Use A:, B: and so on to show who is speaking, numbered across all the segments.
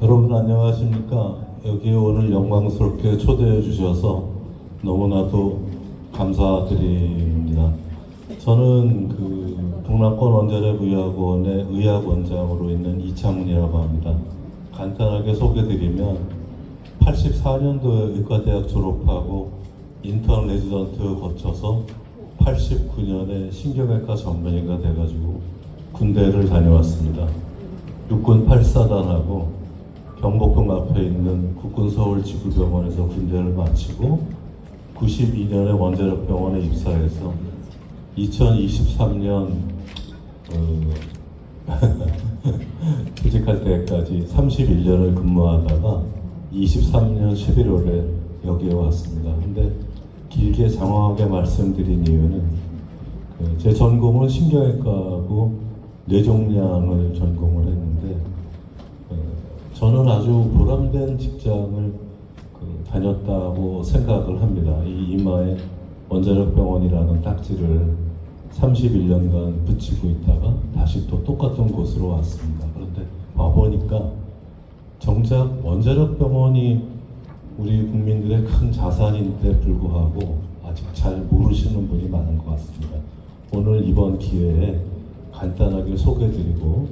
A: 여러분 안녕하십니까? 여기 오늘 영광스럽게 초대해 주셔서 너무나도 감사드립니다. 저는 동남권 원자력 의학원의 의학원장으로 있는 이창훈이라고 합니다. 간단하게 소개드리면 84년도에 의과대학 졸업하고 인턴 레지던트 거쳐서 89년에 신경외과 전문의가 돼가지고 군대를 다녀왔습니다. 육군 8사단하고 경복궁 앞에 있는 국군 서울지구병원에서 군대를 마치고 92년에 원자력병원에 입사해서 2023년 퇴직할 때까지 31년을 근무하다가 23년 11월에 여기에 왔습니다. 근데 길게 장황하게 말씀드린 이유는 제 전공은 신경외과하고 뇌종양을 전공을 했는데 저는 아주 보람된 직장을 다녔다고 생각을 합니다. 이 이마에 원자력병원이라는 딱지를 31년간 붙이고 있다가 다시 또 똑같은 곳으로 왔습니다. 그런데 와보니까 정작 원자력병원이 우리 국민들의 큰 자산인데 불구하고 아직 잘 모르시는 분이 많은 것 같습니다. 오늘 이번 기회에 간단하게 소개드리고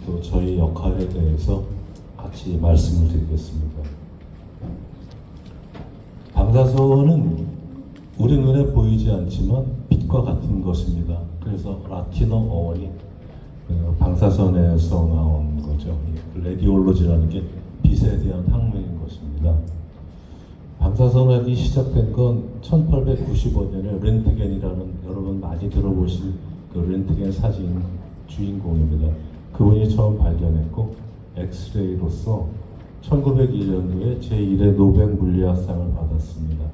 A: 또 저희 역할에 대해서 같이 말씀을 드리겠습니다. 방사선은 우리 눈에 보이지 않지만 빛과 같은 것입니다. 그래서 라틴어 어원이 방사선에서 나온 거죠. 레디올로지라는 게 빛에 대한 학문인 것입니다. 방사선학이 시작된 건 1895년에 렌트겐이라는, 여러분 많이 들어보신 그 렌트겐 사진 주인공입니다. 그분이 처음 발견했고 엑스레이로서 1901년도에 제1회 노벨 물리학상을 받았습니다.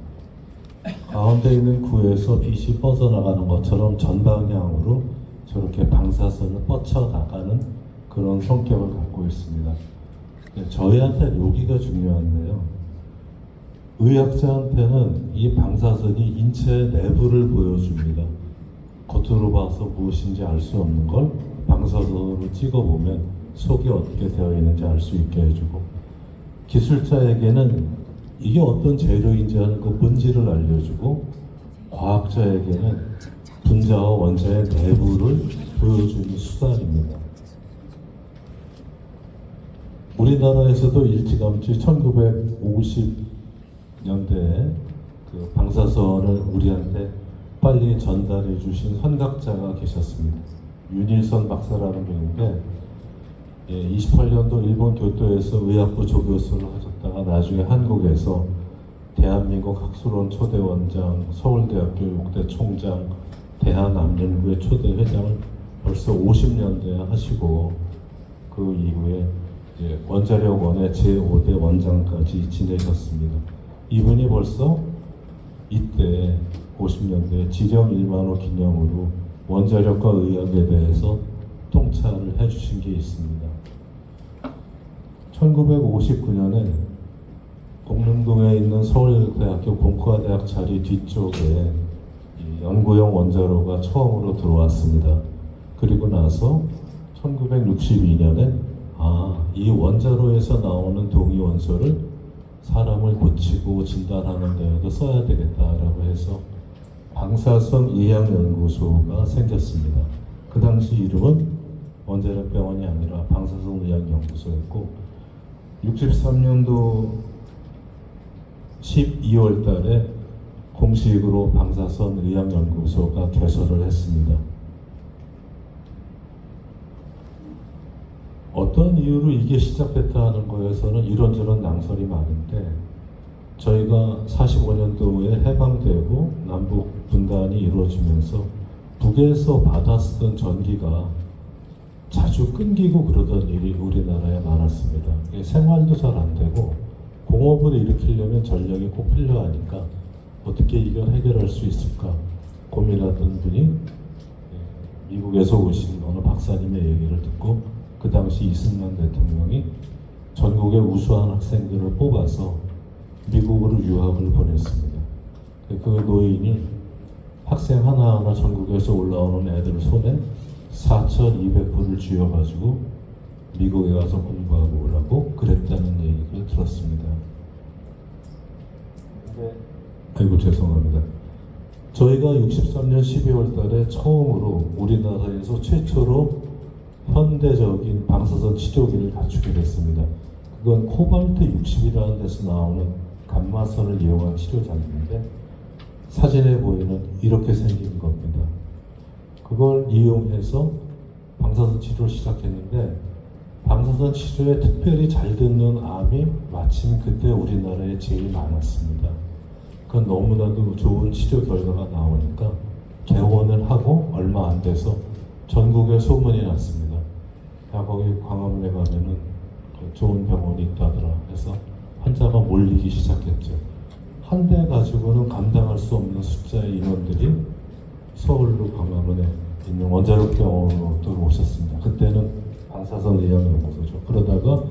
A: 가운데 있는 구에서 빛이 뻗어나가는 것처럼 전방향으로 저렇게 방사선을 뻗쳐나가는 그런 성격을 갖고 있습니다. 저희한테 여기가 중요한데요. 의학자한테는 이 방사선이 인체 내부를 보여줍니다. 겉으로 봐서 무엇인지 알 수 없는 걸 방사선으로 찍어보면 속이 어떻게 되어 있는지 알 수 있게 해주고, 기술자에게는 이게 어떤 재료인지 하는 그 본질을 알려주고, 과학자에게는 분자와 원자의 내부를 보여주는 수단입니다. 우리나라에서도 일찌감치 1950년대에 그 방사선을 우리한테 빨리 전달해 주신 선각자가 계셨습니다. 윤일선 박사라는 분인데 28년도 일본 교토에서 의학부 조교수를 하셨다가 나중에 한국에서 대한민국 학술원 초대 원장, 서울대학교 6대 총장, 대한암연구회 초대 회장을 벌써 50년대 하시고, 그 이후에 원자력원의 제5대 원장까지 지내셨습니다. 이분이 벌써 이때 50년대 지령 1만호 기념으로 원자력과 의학에 대해서 통찰을 해주신 게 있습니다. 1959년에 공릉동에 있는 서울대학교 공과대학 자리 뒤쪽에 연구용 원자로가 처음으로 들어왔습니다. 그리고 나서 1962년에 이 원자로에서 나오는 동위원소를 사람을 고치고 진단하는 데에도 써야 되겠다라고 해서 방사선 의학연구소가 생겼습니다. 그 당시 이름은 원자력병원이 아니라 방사선 의학연구소였고, 63년도 12월 달에 공식으로 방사선 의학연구소가 개설을 했습니다. 어떤 이유로 이게 시작됐다 하는 거에서는 이런저런 낭설이 많은데, 저희가 45년도에 해방되고 남북 분단이 이루어지면서 북에서 받아쓰던 전기가 자주 끊기고 그러던 일이 우리나라에 많았습니다. 생활도 잘 안 되고 공업을 일으키려면 전력이 꼭 필요하니까 어떻게 이걸 해결할 수 있을까 고민하던 분이 미국에서 오신 어느 박사님의 얘기를 듣고, 그 당시 이승만 대통령이 전국의 우수한 학생들을 뽑아서 미국으로 유학을 보냈습니다. 그 노인이 학생 하나하나 전국에서 올라오는 애들 손에 4,200불을 쥐어가지고 미국에 가서 공부하고 오라고 그랬다는 얘기를 들었습니다. 근데 아이고 죄송합니다. 저희가 63년 12월 달에 처음으로 우리나라에서 최초로 현대적인 방사선 치료기를 갖추게 됐습니다. 그건 코발트 60이라는 데서 나오는 감마선을 이용한 치료장인데 사진에 보이는 이렇게 생긴 겁니다. 그걸 이용해서 방사선 치료를 시작했는데 방사선 치료에 특별히 잘 듣는 암이 마침 그때 우리나라에 제일 많았습니다. 그건 너무나도 좋은 치료 결과가 나오니까 개원을 하고 얼마 안 돼서 전국에 소문이 났습니다. 야, 거기 광화문에 가면은 좋은 병원이 있다더라 해서 환자가 몰리기 시작했죠. 한 대 가지고는 감당할 수 없는 숫자의 인원들이 서울로 광화문에 있는 원자력 병원으로 들어오셨습니다. 그때는 방사선 의학연구소죠. 그러다가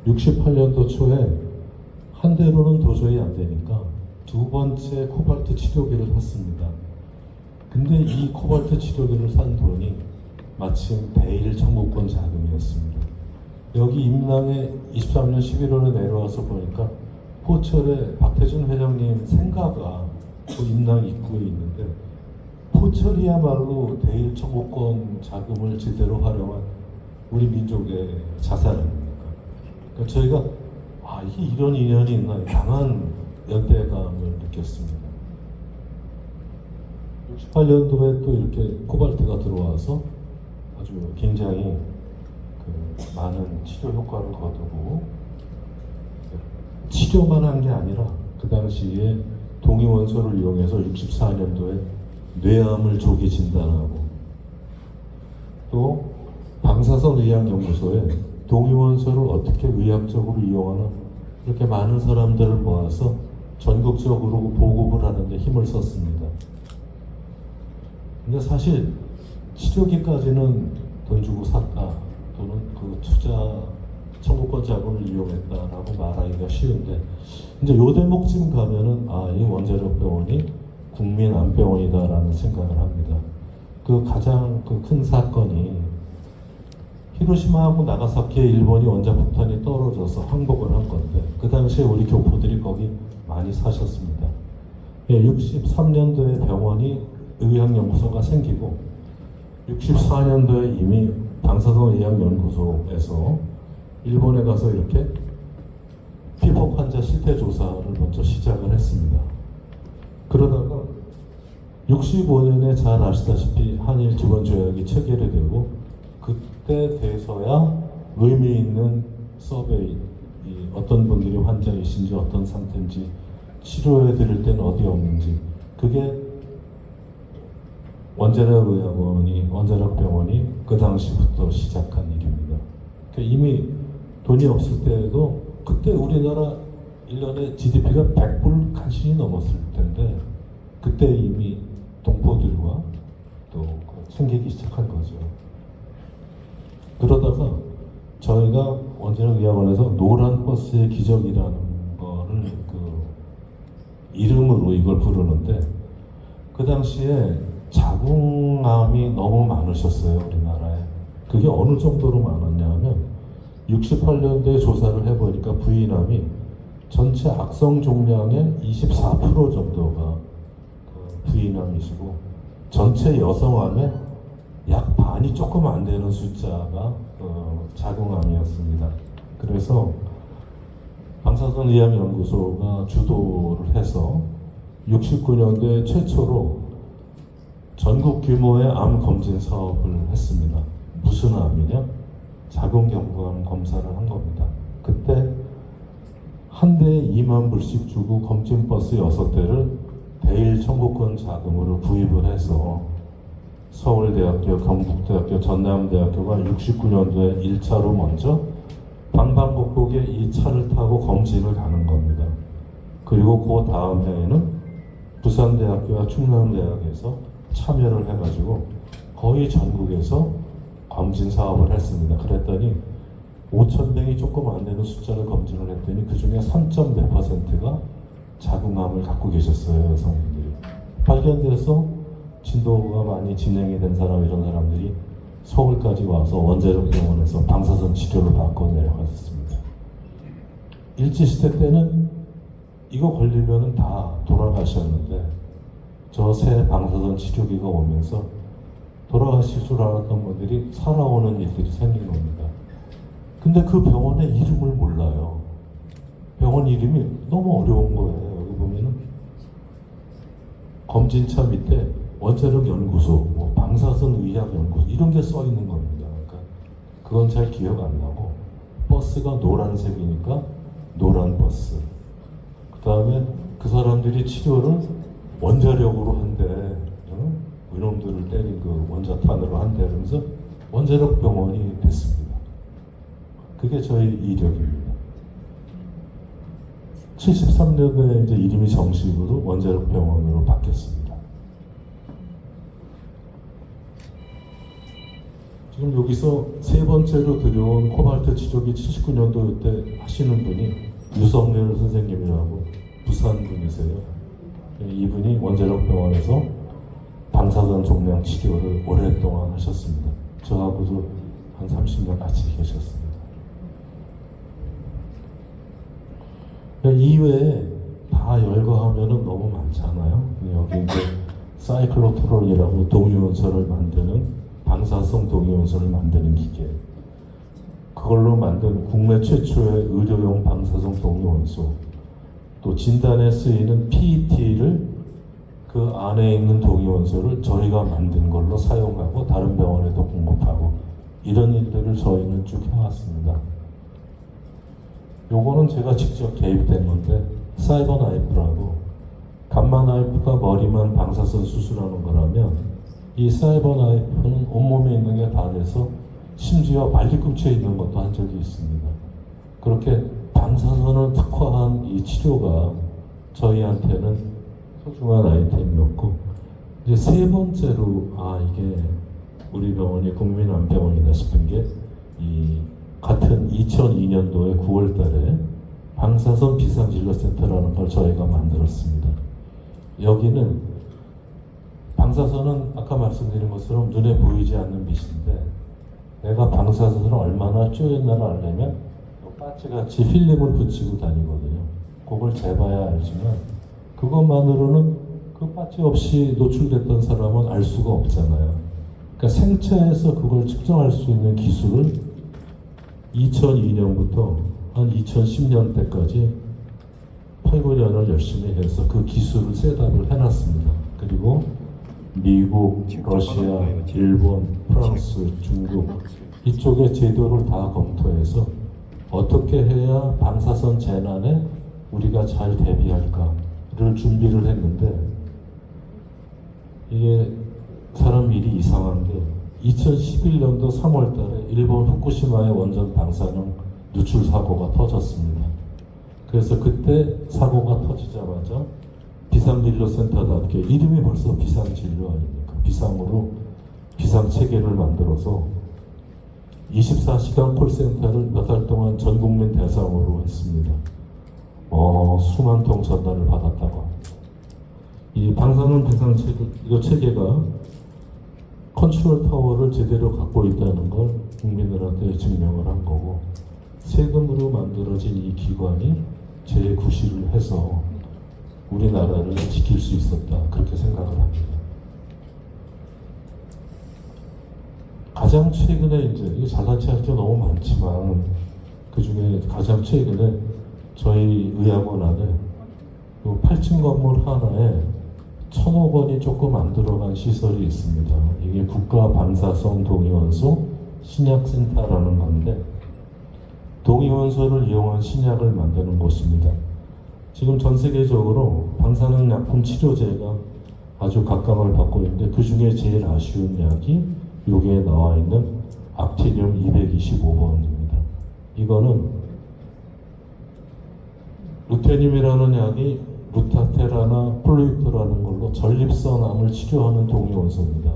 A: 68년도 초에 한 대로는 도저히 안 되니까 두 번째 코발트 치료기를 샀습니다. 근데 이 코발트 치료기를 산 돈이 마침 대일 청구권 자금이었습니다. 여기 임랑에 23년 11월에 내려와서 보니까 포철에 박태준 회장님 생가가 그 임랑 입구에 있는데 포철이야말로 대일 청구권 자금을 제대로 활용한 우리 민족의 자산 아닙니까? 그러니까 저희가 이게 이런 인연이 있나 강한 연대감을 느꼈습니다. 68년도에 또 이렇게 코발트가 들어와서 아주 굉장히 많은 치료 효과를 거두고 치료만 한 게 아니라 그 당시에 동위원소를 이용해서 64년도에 뇌암을 조기 진단하고 또 방사선 의학연구소에 동위원소를 어떻게 의학적으로 이용하나 이렇게 많은 사람들을 모아서 전국적으로 보급을 하는 데 힘을 썼습니다. 근데 사실 치료기까지는 돈 주고 샀다 또는 그 투자 청구권 자금을 이용했다라고 말하기가 쉬운데 이제 요 대목쯤 가면은 이 원자력 병원이 국민 암병원이다라는 생각을 합니다. 그 가장 큰 사건이 히로시마하고 나가사키에 일본이 원자폭탄이 떨어져서 항복을 한 건데 그 당시에 우리 교포들이 거기 많이 사셨습니다. 63년도에 병원이 의학연구소가 생기고 64년도에 이미 방사선 의학연구소에서 일본에 가서 이렇게 피폭 환자 실태 조사를 먼저 시작을 했습니다. 그러다가 65년에 잘 아시다시피 한일 기본 조약이 체결이 되고 그때 돼서야 의미 있는 서베이 어떤 분들이 환자이신지 어떤 상태인지 치료해 드릴 때는 어디 없는지 그게 원자력 병원이 그 당시부터 시작한 일입니다. 그러니까 이미 돈이 없을 때에도 그때 우리나라 1년에 GDP가 100불 간신히 넘었을 텐데 그때 이미 동포들과 또 생기기 시작한 거죠. 그러다가 저희가 원자력의학원에서 노란 버스의 기적이라는 거를 이름으로 이걸 부르는데 그 당시에 자궁암이 너무 많으셨어요, 우리나라에. 그게 어느 정도로 많았냐 하면 68년도에 조사를 해보니까 부인암이 전체 악성 종양의 24% 정도가 부인암이시고 전체 여성암의 약 반이 조금 안 되는 숫자가 자궁암이었습니다. 그래서 방사선 의학연구소가 주도를 해서 69년도에 최초로 전국 규모의 암 검진 사업을 했습니다. 무슨 암이냐? 자궁경부암 검사를 한 겁니다. 그때 한 대에 2만 불씩 주고 검진버스 6대를 대일 청구권 자금으로 구입을 해서 서울대학교, 경북대학교, 전남대학교가 69년도에 1차로 먼저 방방곡곡에 이 차를 타고 검진을 가는 겁니다. 그리고 그 다음 해에는 부산대학교와 충남대학에서 참여를 해가지고 거의 전국에서 검진 사업을 했습니다. 그랬더니 5,000명이 조금 안 되는 숫자를 검진을 했더니 그 중에 3.몇 %가 자궁암을 갖고 계셨어요, 여성분들이. 발견돼서 진도가 많이 진행이 된 사람, 이런 사람들이 서울까지 와서 원자력 병원에서 방사선 치료를 받고 내려갔습니다. 일제시대 때는 이거 걸리면 다 돌아가셨는데 저 새 방사선 치료기가 오면서 돌아가실 줄 알았던 분들이 살아오는 일들이 생긴 겁니다. 근데 그 병원의 이름을 몰라요. 병원 이름이 너무 어려운 거예요. 여기 보면은 검진차 밑에 원자력 연구소, 뭐 방사선 의학 연구소 이런 게 써 있는 겁니다. 그러니까 그건 잘 기억 안 나고 버스가 노란색이니까 노란 버스. 그 다음에 그 사람들이 치료를 원자력으로 한대. 이놈들을 때린 그 원자탄으로 한대. 그러면서 원자력 병원이 됐습니다. 그게 저희 이력입니다. 73년도에 이제 이름이 정식으로 원자력 병원으로 바뀌었습니다. 지금 여기서 세 번째로 들여온 코발트 치료기 79년도 때 하시는 분이 유성렬 선생님이라고 부산 분이세요. 이분이 원자력 병원에서 방사선 종양 치료를 오랫동안 하셨습니다. 저하고도 한 30년 같이 계셨습니다. 이외에 다 열거하면은 너무 많잖아요. 여기 이제 사이클로트론이라고 동위원소를 만드는 방사성 동위원소를 만드는 기계. 그걸로 만든 국내 최초의 의료용 방사성 동위원소. 또 진단에 쓰이는 PET를 그 안에 있는 동위원소를 저희가 만든 걸로 사용하고 다른 병원에도 공급하고 이런 일들을 저희는 쭉 해왔습니다. 요거는 제가 직접 개입된 건데 사이버 나이프라고 감마 나이프가 머리만 방사선 수술하는 거라면 이 사이버 나이프는 온몸에 있는 게 다 돼서 심지어 발뒤꿈치에 있는 것도 한 적이 있습니다. 그렇게 방사선을 특화한 이 치료가 저희한테는 소중한 아이템이었고 이제 세 번째로 이게 우리 병원이 국민암병원이다 싶은 게 이 같은 2002년도에 9월 달에 방사선 비상진료센터라는 걸 저희가 만들었습니다. 여기는 방사선은 아까 말씀드린 것처럼 눈에 보이지 않는 빛인데 내가 방사선을 얼마나 쪼였나를 알려면 빠찌같이 필름을 붙이고 다니거든요. 그걸 재봐야 알지만 그것만으로는 그 빠찌 없이 노출됐던 사람은 알 수가 없잖아요. 그러니까 생체에서 그걸 측정할 수 있는 기술을 2002년부터 한 2010년 때까지 8, 9년을 열심히 해서 그 기술을 셋업을 해놨습니다. 그리고 미국, 러시아, 일본, 프랑스, 중국 이쪽의 제도를 다 검토해서 어떻게 해야 방사선 재난에 우리가 잘 대비할까를 준비를 했는데 이게 사람 일이 이상한 게 2011년도 3월 달에 일본 후쿠시마의 원전 방사능 누출 사고가 터졌습니다. 그래서 그때 사고가 터지자마자 비상진료센터답게 이름이 벌써 비상진료 아닙니까? 비상으로 비상체계를 만들어서 24시간 콜센터를 몇 달 동안 전 국민 대상으로 했습니다. 수만 통 전달을 받았다고 합니다. 이 방사능 비상체계가 컨트롤 타워를 제대로 갖고 있다는 걸 국민들한테 증명을 한 거고 세금으로 만들어진 이 기관이 재구실을 해서 우리나라를 지킬 수 있었다 그렇게 생각을 합니다. 가장 최근에 이제 이게 잘난 체 할 게 너무 많지만 그 중에 가장 최근에 저희 의학원 안에 8층 건물 하나에 1,000억 원이 조금 안 들어간 시설이 있습니다. 이게 국가 방사성 동위원소 신약센터라는 건데 동위원소를 이용한 신약을 만드는 곳입니다. 지금 전 세계적으로 방사능 약품 치료제가 아주 각광을 받고 있는데 그 중에 제일 아쉬운 약이 여기에 나와 있는 악티늄 225번입니다. 이거는 루테늄이라는 약이 루타테라나 플루이트라는 걸로 전립선암을 치료하는 동위원소입니다.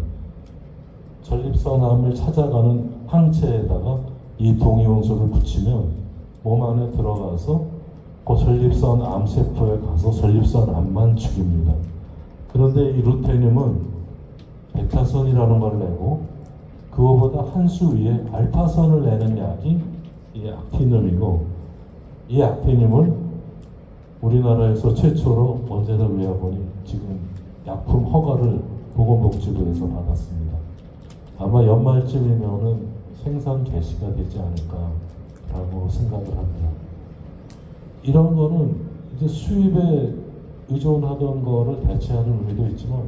A: 전립선암을 찾아가는 항체에다가 이 동위원소를 붙이면 몸 안에 들어가서 그 전립선 암세포에 가서 전립선 암만 죽입니다. 그런데 이 루테늄은 베타선이라는 걸 내고 그거보다 한 수 위에 알파선을 내는 약이 이 악피늄이고, 이 악피늄을 우리나라에서 최초로 원자력 의학원이 지금 약품 허가를 보건복지부에서 받았습니다. 아마 연말쯤이면은 생산 개시가 되지 않을까라고 생각을 합니다. 이런 거는 이제 수입에 의존하던 거를 대체하는 의미도 있지만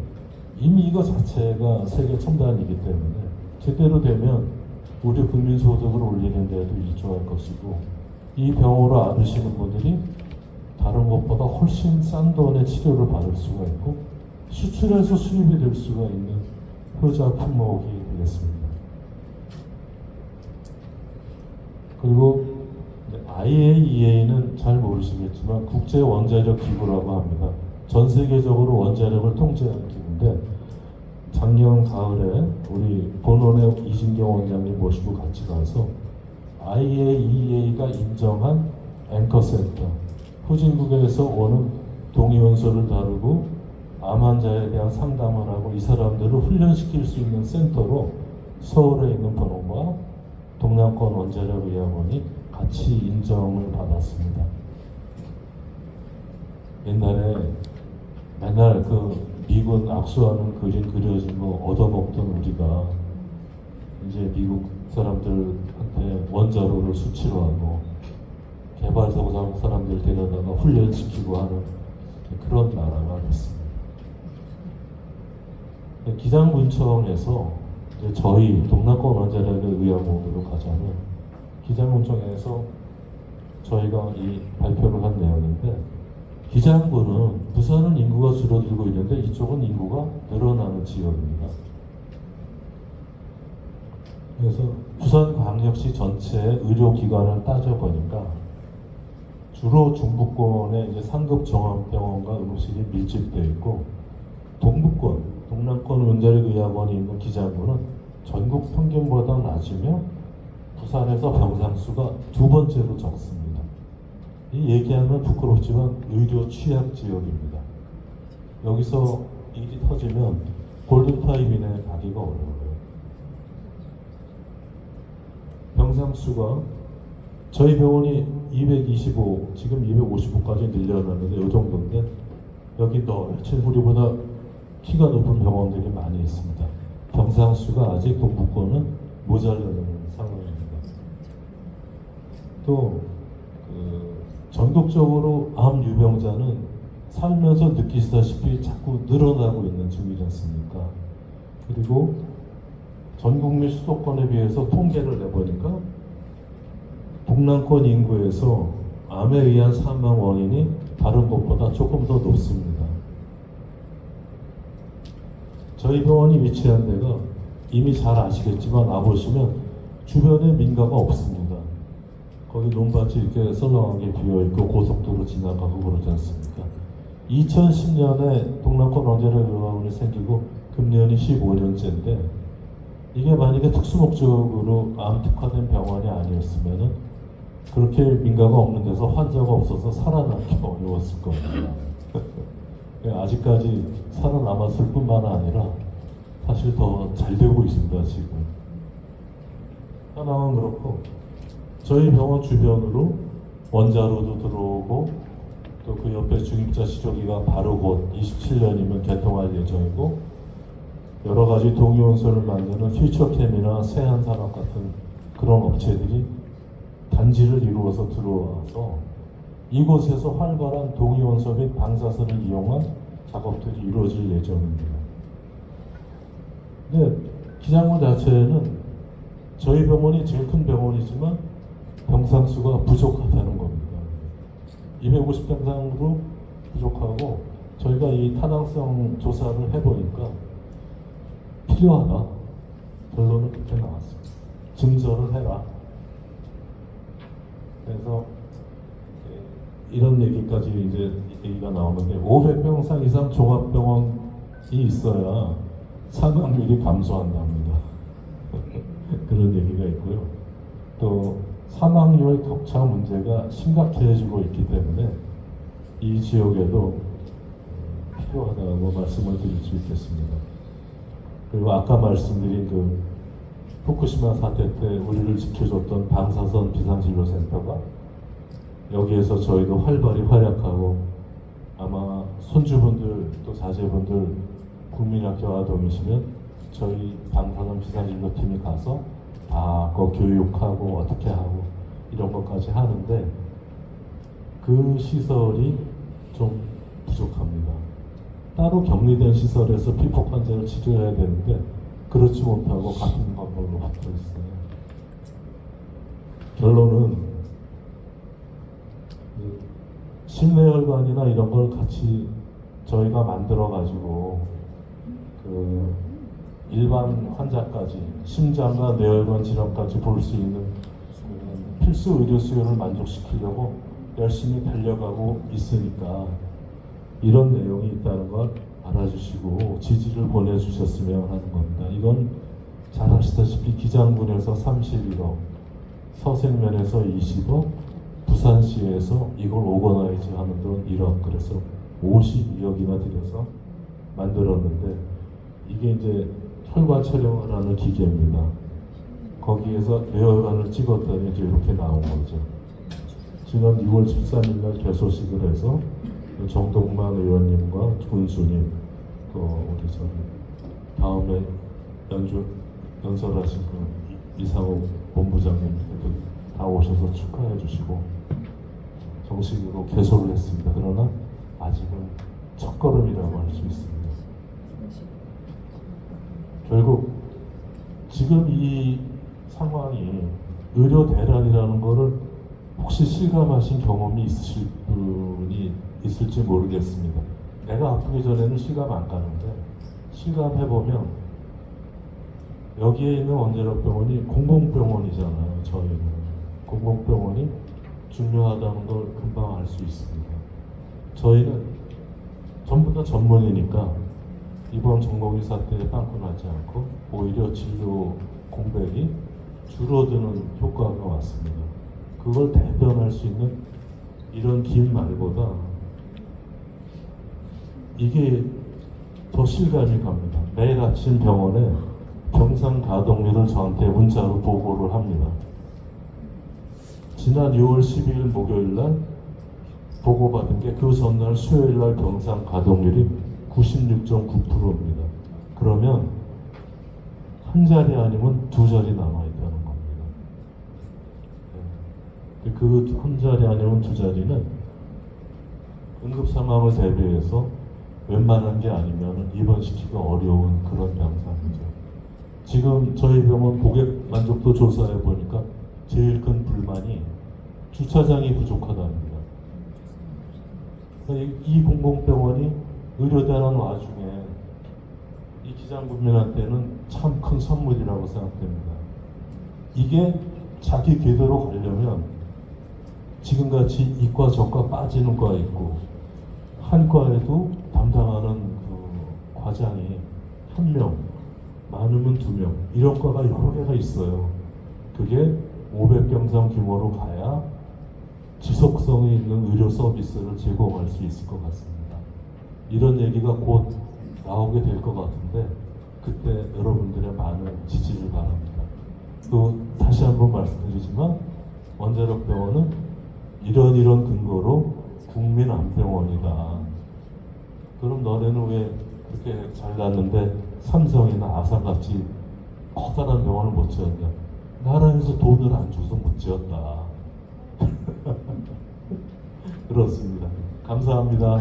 A: 이미 이거 자체가 세계 첨단이기 때문에 제대로 되면 우리 국민 소득을 올리는 데도 일조할 것이고, 이 병으로 앓으시는 분들이 다른 것보다 훨씬 싼 돈의 치료를 받을 수가 있고 수출해서 수입이 될 수가 있는 효자 품목이 되겠습니다. 그리고 IAEA는 잘 모르시겠지만 국제 원자력 기구라고 합니다. 전 세계적으로 원자력을 통제하는 기구인데, 작년 가을에 우리 본원의 이진경 원장님 모시고 같이 가서 IAEA가 인정한 앵커센터, 후진국에서 오는 동위원소를 다루고 암 환자에 대한 상담을 하고 이 사람들을 훈련시킬 수 있는 센터로 서울에 있는 본원과 동남권 원자력 의학원이 같이 인정을 받았습니다. 옛날에 맨날 그 미군 악수하는 그림 그려진 거 얻어먹던 우리가 이제 미국 사람들한테 원자로를 수치로 하고 개발도상 사람들 데려다가 훈련시키고 하는 그런 나라가 됐습니다. 기장군청에서 이제 저희 동남권 원자력 의학원으로 가자면, 기장군청에서 저희가 이 발표를 한 내용인데, 기장군은 부산은 인구가 줄어들고 있는데 이쪽은 인구가 늘어나는 지역입니다. 그래서 부산광역시 전체 의료기관을 따져보니까 주로 중부권에 이제 상급 종합병원과 의료실이 밀집되어 있고, 동부권, 동남권 원자력 의학원이 있는 기장군은 전국 평균보다 낮으며 부산에서 병상 수가 두 번째로 적습니다. 이 얘기하면 부끄럽지만 의료 취약 지역입니다. 여기서 일이 터지면 골든타임 이내에 가기가 어려워요. 병상 수가 저희 병원이 225, 지금 255까지 늘려놨는데 이 정도인데, 여기 넓친 우리보다 키가 높은 병원들이 많이 있습니다. 병상 수가 아직 동부권은 모자라는 상황입니다. 또 전국적으로 암 유병자는 살면서 느끼시다시피 자꾸 늘어나고 있는 중이지 않습니까? 그리고 전 국민 수도권에 비해서 통계를 내보니까 동남권 인구에서 암에 의한 사망 원인이 다른 곳보다 조금 더 높습니다. 저희 병원이 위치한 데가 이미 잘 아시겠지만 와보시면 주변에 민가가 없습니다. 거기 논밭이 이렇게 썰렁하게 비어있고 고속도로 지나가고 그러지 않습니까? 2010년에 동남권 원자력 의학원이 생기고 금년이 15년째인데, 이게 만약에 특수목적으로 암 특화된 병원이 아니었으면 그렇게 민가가 없는 데서 환자가 없어서 살아남기 어려웠을 겁니다. 아직까지 살아남았을 뿐만 아니라 사실 더 잘 되고 있습니다. 지금 상황은 그렇고, 저희 병원 주변으로 원자로도 들어오고 또 그 옆에 중입자 시조기가 바로 곧 27년이면 개통할 예정이고, 여러 가지 동위원소를 만드는 퓨처캠이나 세한산업 같은 그런 업체들이 단지를 이루어서 들어와서 이곳에서 활발한 동위원소 및 방사선을 이용한 작업들이 이루어질 예정입니다. 근데 기장군 자체는 저희 병원이 제일 큰 병원이지만 병상 수가 부족하다는 겁니다. 250병상으로 부족하고, 저희가 이 타당성 조사를 해보니까 필요하다. 결론은 그렇게 나왔습니다. 증설을 해라. 그래서 이런 얘기까지 이제 얘기가 나오는데, 500병상 이상 종합병원이 있어야 사망률이 감소한답니다. 그런 얘기가 있고요. 또 사망률 격차 문제가 심각해지고 있기 때문에 이 지역에도 필요하다고 말씀을 드릴 수 있겠습니다. 그리고 아까 말씀드린 그 후쿠시마 사태 때 우리를 지켜줬던 방사선 비상진료센터가 여기에서 저희도 활발히 활약하고 아마 손주분들 또 자제분들 국민학교 아동이시면 저희 방사선 비상진료팀이 가서 다 그 교육하고 어떻게 하고 이런 것까지 하는데 그 시설이 좀 부족합니다. 따로 격리된 시설에서 피폭 환자를 치료해야 되는데 그렇지 못하고 같은 방법으로 붙어 있어요. 결론은 심내혈관이나 이런 걸 같이 저희가 만들어 가지고 그 일반 환자까지 심장과 뇌혈관 질환까지 볼 수 있는 필수 의료 수요를 만족시키려고 열심히 달려가고 있으니까 이런 내용이 있다는 걸 알아주시고 지지를 보내주셨으면 하는 겁니다. 이건 잘 아시다시피 기장군에서 31억, 서생면에서 20억, 부산시에서 이걸 오거나이즈 하는 돈 1억, 그래서 52억이나 들여서 만들었는데 이게 이제 혈관 촬영을 하는 기계입니다. 거기에서 뇌혈관을 찍었더니 이제 이렇게 나온 거죠. 지난 6월 13일 날 개소식을 해서 정동만 의원님과 군수님, 또 우리 저기 다음에 연설하신 그 이상욱 본부장님도 다 오셔서 축하해 주시고 정식으로 개소를 했습니다. 그러나 아직은 첫걸음이라고 할 수 있습니다. 결국 지금 이 상황이 의료 대란이라는 거를 혹시 실감하신 경험이 있으실 분이 있을지 모르겠습니다. 내가 아프기 전에는 실감 안 가는데 실감해보면 여기에 있는 원자력병원이 공공병원이잖아요. 저희는 공공병원이 중요하다는 걸 금방 알 수 있습니다. 저희는 전부 다 전문이니까 이번 전공의 사태에 빵꾸 나지 않고 오히려 진료 공백이 줄어드는 효과가 왔습니다. 그걸 대변할 수 있는 이런 긴 말보다 이게 더 실감이 갑니다. 매일 아침 병원에 병상 가동률을 저한테 문자로 보고를 합니다. 지난 6월 12일 목요일 날 보고받은 게 그 전날 수요일 날 병상 가동률이 96.9%입니다. 그러면 한 자리 아니면 두 자리 남아있다는 겁니다. 그 한 자리 아니면 두 자리는 응급 상황을 대비해서 웬만한 게 아니면 입원시키기가 어려운 그런 병상이죠. 지금 저희 병원 고객 만족도 조사해 보니까 제일 큰 불만이 주차장이 부족하답니다. 이 공공병원이 의료대란 와중에 이 기장군민한테는 참 큰 선물이라고 생각됩니다. 이게 자기 궤도로 가려면 지금같이 이과 저과 빠지는 과 있고 한 과에도 담당하는 그 과장이 한 명, 많으면 두 명, 이런 과가 여러 개가 있어요. 그게 500병상 규모로 가야 지속성이 있는 의료 서비스를 제공할 수 있을 것 같습니다. 이런 얘기가 곧 나오게 될 것 같은데 그때 여러분들의 많은 지지를 바랍니다. 또 다시 한번 말씀드리지만 원자력병원은 이런 근거로 국민암병원이다. 그럼 너네는 왜 그렇게 잘났는데 삼성이나 아산같이 커다란 병원을 못 지었냐? 나라에서 돈을 안 줘서 못 지었다. 그렇습니다. 감사합니다.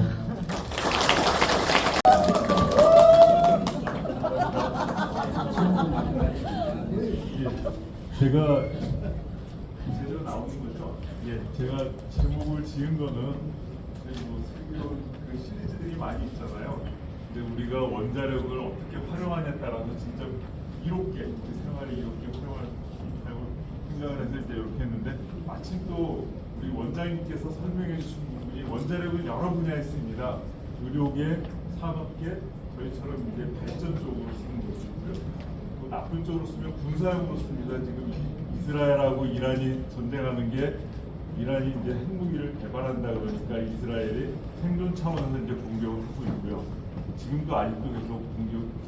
B: 제가 제대로 나오는 거죠? 예, 제가 제목을 지은 거는 뭐 슬기로운 그 시리즈들이 많이 있잖아요. 근데 우리가 원자력을 어떻게 활용하냐에 따라서 진짜 이롭게 우리 생활에 이롭게 활용하고 생각을 했을 때 이렇게 했는데 마침 또 우리 원장님께서 설명해 주신 부분이 원자력은 여러 분야에 있습니다. 의료계, 산업계, 저희처럼 이제 발전 쪽으로 쓰는 것이고요. 또 나쁜 쪽으로 쓰면 군사용으로 씁니다. 지금 이스라엘하고 이란이 전쟁하는 게 이란이 이제 핵무기를 개발한다 그러니까 이스라엘이 생존 차원에서 이제 공격을 하고 있고요. 지금도 아직도 계속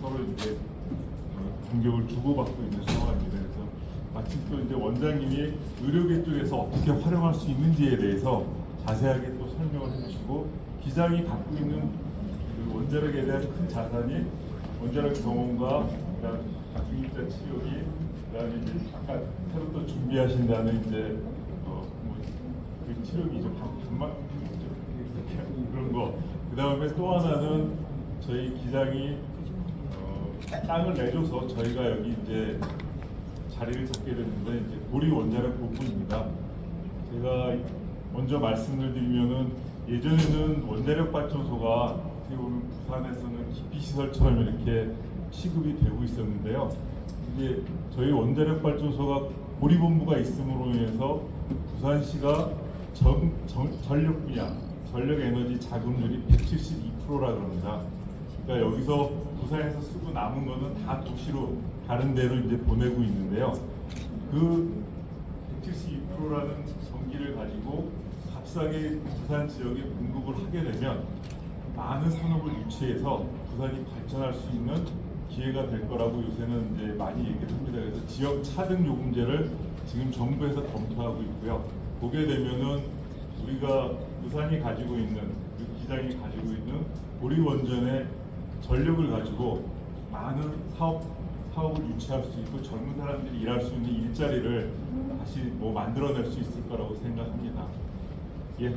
B: 서로 이제 공격을 주고받고 있는 상황입니다. 마침 또 이제 원장님이 의료계 쪽에서 어떻게 활용할 수 있는지에 대해서 자세하게 또 설명을 해주시고 기장이 갖고 있는 그 원자력에 대한 큰 자산이 원자력 경험과 그다음 중입자 치료기 그다음에 이제 아까 새로 또 준비하신다는 이제 그 치료기죠 반막 그런 거 그다음에 또 하나는 저희 기장이 땅을 내줘서 저희가 여기 이제 자리를 잡게 됐는데 이제 보리 원자력 부분입니다. 제가 먼저 말씀을 드리면은 예전에는 원자력 발전소가 어떻게 보면 부산에서는 기피 시설처럼 이렇게 취급이 되고 있었는데요. 이제 저희 원자력 발전소가 보리 본부가 있음으로 인해서 부산시가 전력 분야, 전력 에너지 자금률이 172%라 그럽니다. 그러니까 여기서 부산에서 쓰고 남은 거는 다 도시로 다른 데로 이제 보내고 있는데요. 그 172%라는 전기를 가지고 값싸게 부산 지역에 공급을 하게 되면 많은 산업을 유치해서 부산이 발전할 수 있는 기회가 될 거라고 요새는 이제 많이 얘기를 합니다. 그래서 지역 차등 요금제를 지금 정부에서 검토하고 있고요. 보게 되면은 우리가 부산이 가지고 있는 그 기장이 가지고 있는 보리 원전의 전력을 가지고 많은 사업을 유치할 수 있고 젊은 사람들이 일할 수 있는 일자리를 다시 만들어낼 수 있을 거라고 생각합니다. 예,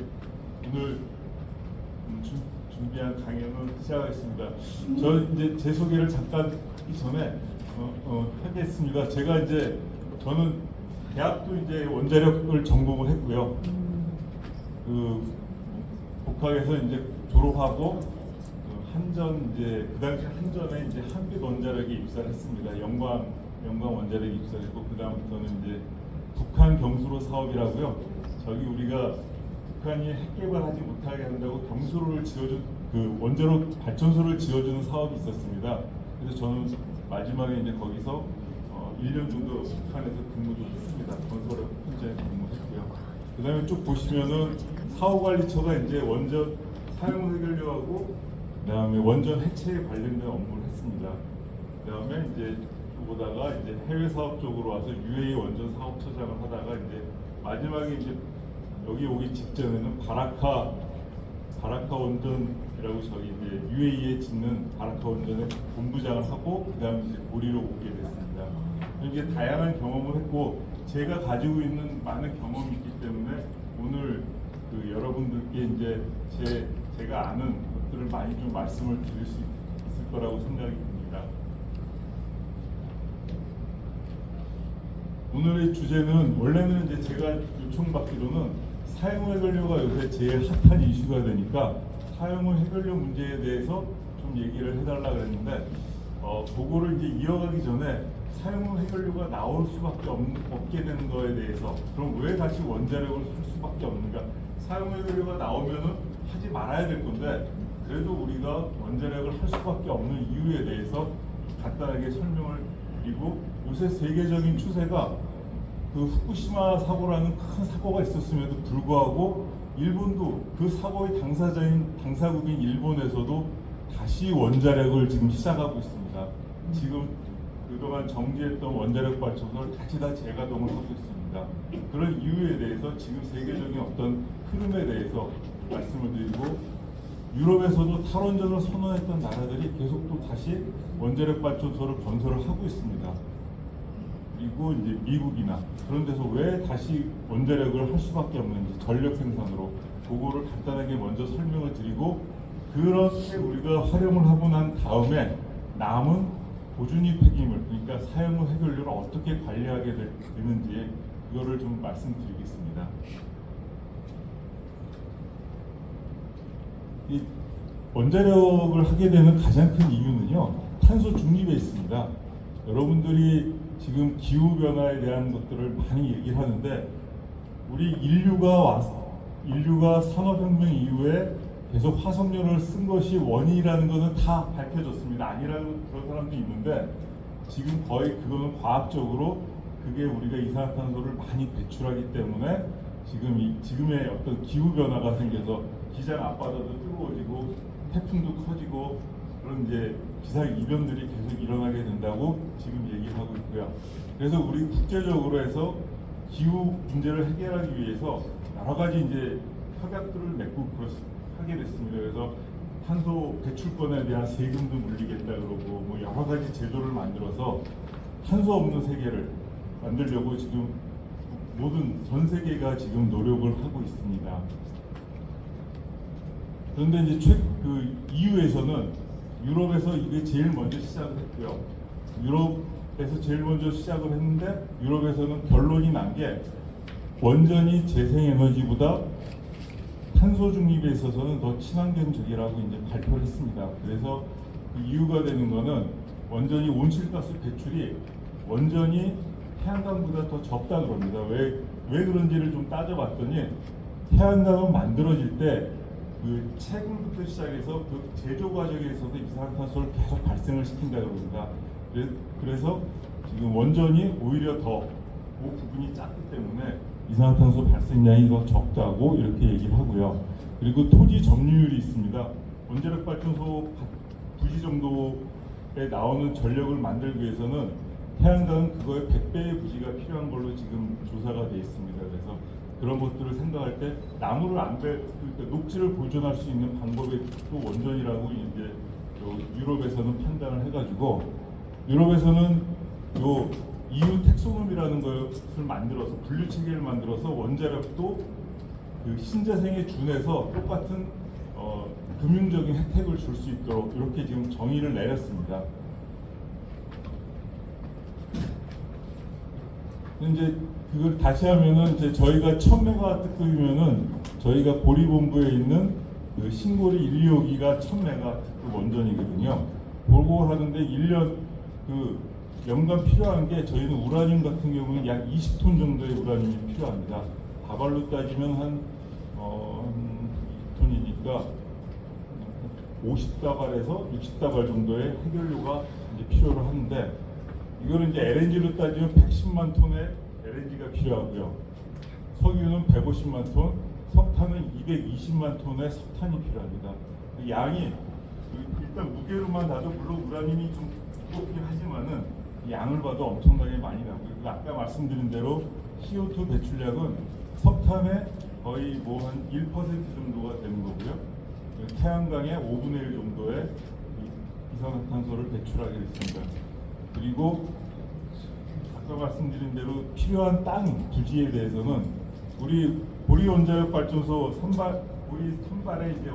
B: 오늘 준비한 강연을 시작하겠습니다. 저 이제 제 소개를 잠깐 전에 하겠습니다. 저는 대학도 이제 원자력을 전공을 했고요. 그 복학해서 이제 졸업하고 한전 이제 그 당시 한전에 이제 한빛 원자력에 입사를 했습니다. 영광 원자력에 입사를 했고 그 다음부터는 이제 북한 경수로 사업이라고요. 저기 우리가 북한이 핵 개발하지 못하게 한다고 경수로를 지어준 그 원자력 발전소를 지어주는 사업이 있었습니다. 그래서 저는 마지막에 이제 거기서 1년 정도 북한에서 근무도 했습니다. 건설에 현재 근무했고요. 그 다음에 쭉 보시면은 사후관리처가 이제 원전 사용 해결료하고 그다음에 원전 해체에 관련된 업무를 했습니다. 그다음에 이제 보다가 이제 해외 사업 쪽으로 와서 UAE 원전 사업처장을 하다가 이제 마지막에 이제 여기 오기 직전에는 바라카 원전이라고 저기 이제 UAE에 짓는 바라카 원전의 본부장을 하고 그다음에 이제 보리로 오게 됐습니다. 이게 다양한 경험을 했고 제가 가지고 있는 많은 경험이 있기 때문에 오늘 그 여러분들께 이제 제가 아는 것들을 많이 좀 말씀을 드릴 수 있을 거라고 생각이 듭니다. 오늘의 주제는 원래는 이제 제가 요청받기로는 사용 해결료가 요새 제일 핫한 이슈가 되니까 사용 해결료 문제에 대해서 좀 얘기를 해달라 그랬는데 그거를 이제 이어가기 전에 사용 해결료가 나올 수밖에 없게 되는 거에 대해서 그럼 왜 다시 원자력을 쓸 수밖에 없는가? 사용 해결료가 나오면은 하지 말아야 될 건데 그래도 우리가 원자력을 할 수밖에 없는 이유에 대해서 간단하게 설명을 드리고 요새 세계적인 추세가 그 후쿠시마 사고라는 큰 사고가 있었음에도 불구하고 일본도 그 사고의 당사국인 일본에서도 다시 원자력을 지금 시작하고 있습니다. 지금 그동안 정지했던 원자력 발전소를 다시 다 재가동을 하고 있습니다. 그런 이유에 대해서 지금 세계적인 어떤 흐름에 대해서 말씀을 드리고 유럽에서도 탈원전을 선언했던 나라들이 계속 또 다시 원자력 발전소를 건설을 하고 있습니다. 그리고 이제 미국이나 그런 데서 왜 다시 원자력을 할 수밖에 없는지 전력 생산으로 그거를 간단하게 먼저 설명을 드리고 그렇게 우리가 활용을 하고 난 다음에 남은 보존이 폐기물 그러니까 사용 후 해결료를 어떻게 관리하게 되는지 이거를 좀 말씀드리겠습니다. 이 원자력을 하게 되는 가장 큰 이유는요 탄소 중립에 있습니다. 여러분들이 지금 기후 변화에 대한 것들을 많이 얘기를 하는데 우리 인류가 산업혁명 이후에 계속 화석연료를 쓴 것이 원인이라는 것은 다 밝혀졌습니다. 아니라는 그런 사람도 있는데 지금 거의 그거는 과학적으로 그게 우리가 이산화탄소를 많이 배출하기 때문에 지금의 어떤 기후 변화가 생겨서 기장 앞바다도 뜨거워지고 태풍도 커지고 그런 이제 기상 이변들이 계속 일어나게 된다고 지금 얘기를 하고 있고요. 그래서 우리 국제적으로 해서 기후 문제를 해결하기 위해서 여러 가지 이제 협약들을 맺고 하게 됐습니다. 그래서 탄소 배출권에 대한 세금도 물리겠다 그러고 뭐 여러 가지 제도를 만들어서 탄소 없는 세계를 만들려고 지금 모든 전 세계가 지금 노력을 하고 있습니다. 그런데 이제 그 EU에서는 유럽에서 이게 제일 먼저 시작을 했고요. 유럽에서 제일 먼저 시작을 했는데 유럽에서는 결론이 난 게 원전이 재생에너지보다 탄소 중립에 있어서는 더 친환경적이라고 이제 발표를 했습니다. 그래서 그 이유가 되는 거는 원전이 온실가스 배출이 원전이 태양광보다 더 적다 그럽니다. 왜 그런지를 좀 따져봤더니 태양광은 만들어질 때 그 채굴부터 시작해서 그 제조 과정에 있어서 이산화탄소를 계속 발생을 시킨다 그럽니다. 그래서 지금 원전이 오히려 더 그 부분이 작기 때문에 이산화탄소 발생량이 더 적다고 이렇게 얘기를 하고요. 그리고 토지 점유율이 있습니다. 원자력 발전소 부지 정도에 나오는 전력을 만들기 위해서는 태양광은 그거의 100배의 부지가 필요한 걸로 지금 조사가 되어 있습니다. 그래서 그런 것들을 생각할 때 나무를 그러니까 녹지를 보존할 수 있는 방법이 또 원전이라고 이제 유럽에서는 판단을 해가지고 유럽에서는 요 EU 텍소노미라는 것을 만들어서 분류 체계를 만들어서 원자력도 그 신재생에 준해서 똑같은 금융적인 혜택을 줄 수 있도록 이렇게 지금 정의를 내렸습니다. 이제 그걸 다시 하면은 이제 저희가 1000메가와트급이면은 저희가 보리본부에 있는 그 신고리 125기가 1000메가와트급 원전이거든요. 그걸 하는데 1년 그 연간 필요한 게 저희는 우라늄 같은 경우는 약 20톤 정도의 우라늄이 필요합니다. 다발로 따지면 한 2톤이니까 50다발에서 60다발 정도의 해결료가 이제 필요를 하는데 이거는 이제 LNG로 따지면 110만 톤의 LNG가 필요하고요. 석유는 150만 톤, 석탄은 220만 톤의 석탄이 필요합니다. 그 양이 일단 무게로만 봐도 물론 우라늄이 좀 무겁긴 하지만은 양을 봐도 엄청나게 많이 나고요. 아까 말씀드린 대로 CO2 배출량은 석탄의 거의 뭐 한 1% 정도가 되는 거고요. 태양광의 5분의 1 정도의 이산화탄소를 배출하게 됐습니다. 그리고 아까 말씀드린 대로 필요한 땅 부지에 대해서는 우리 보리 원자력 발전소 우리 선발에 이제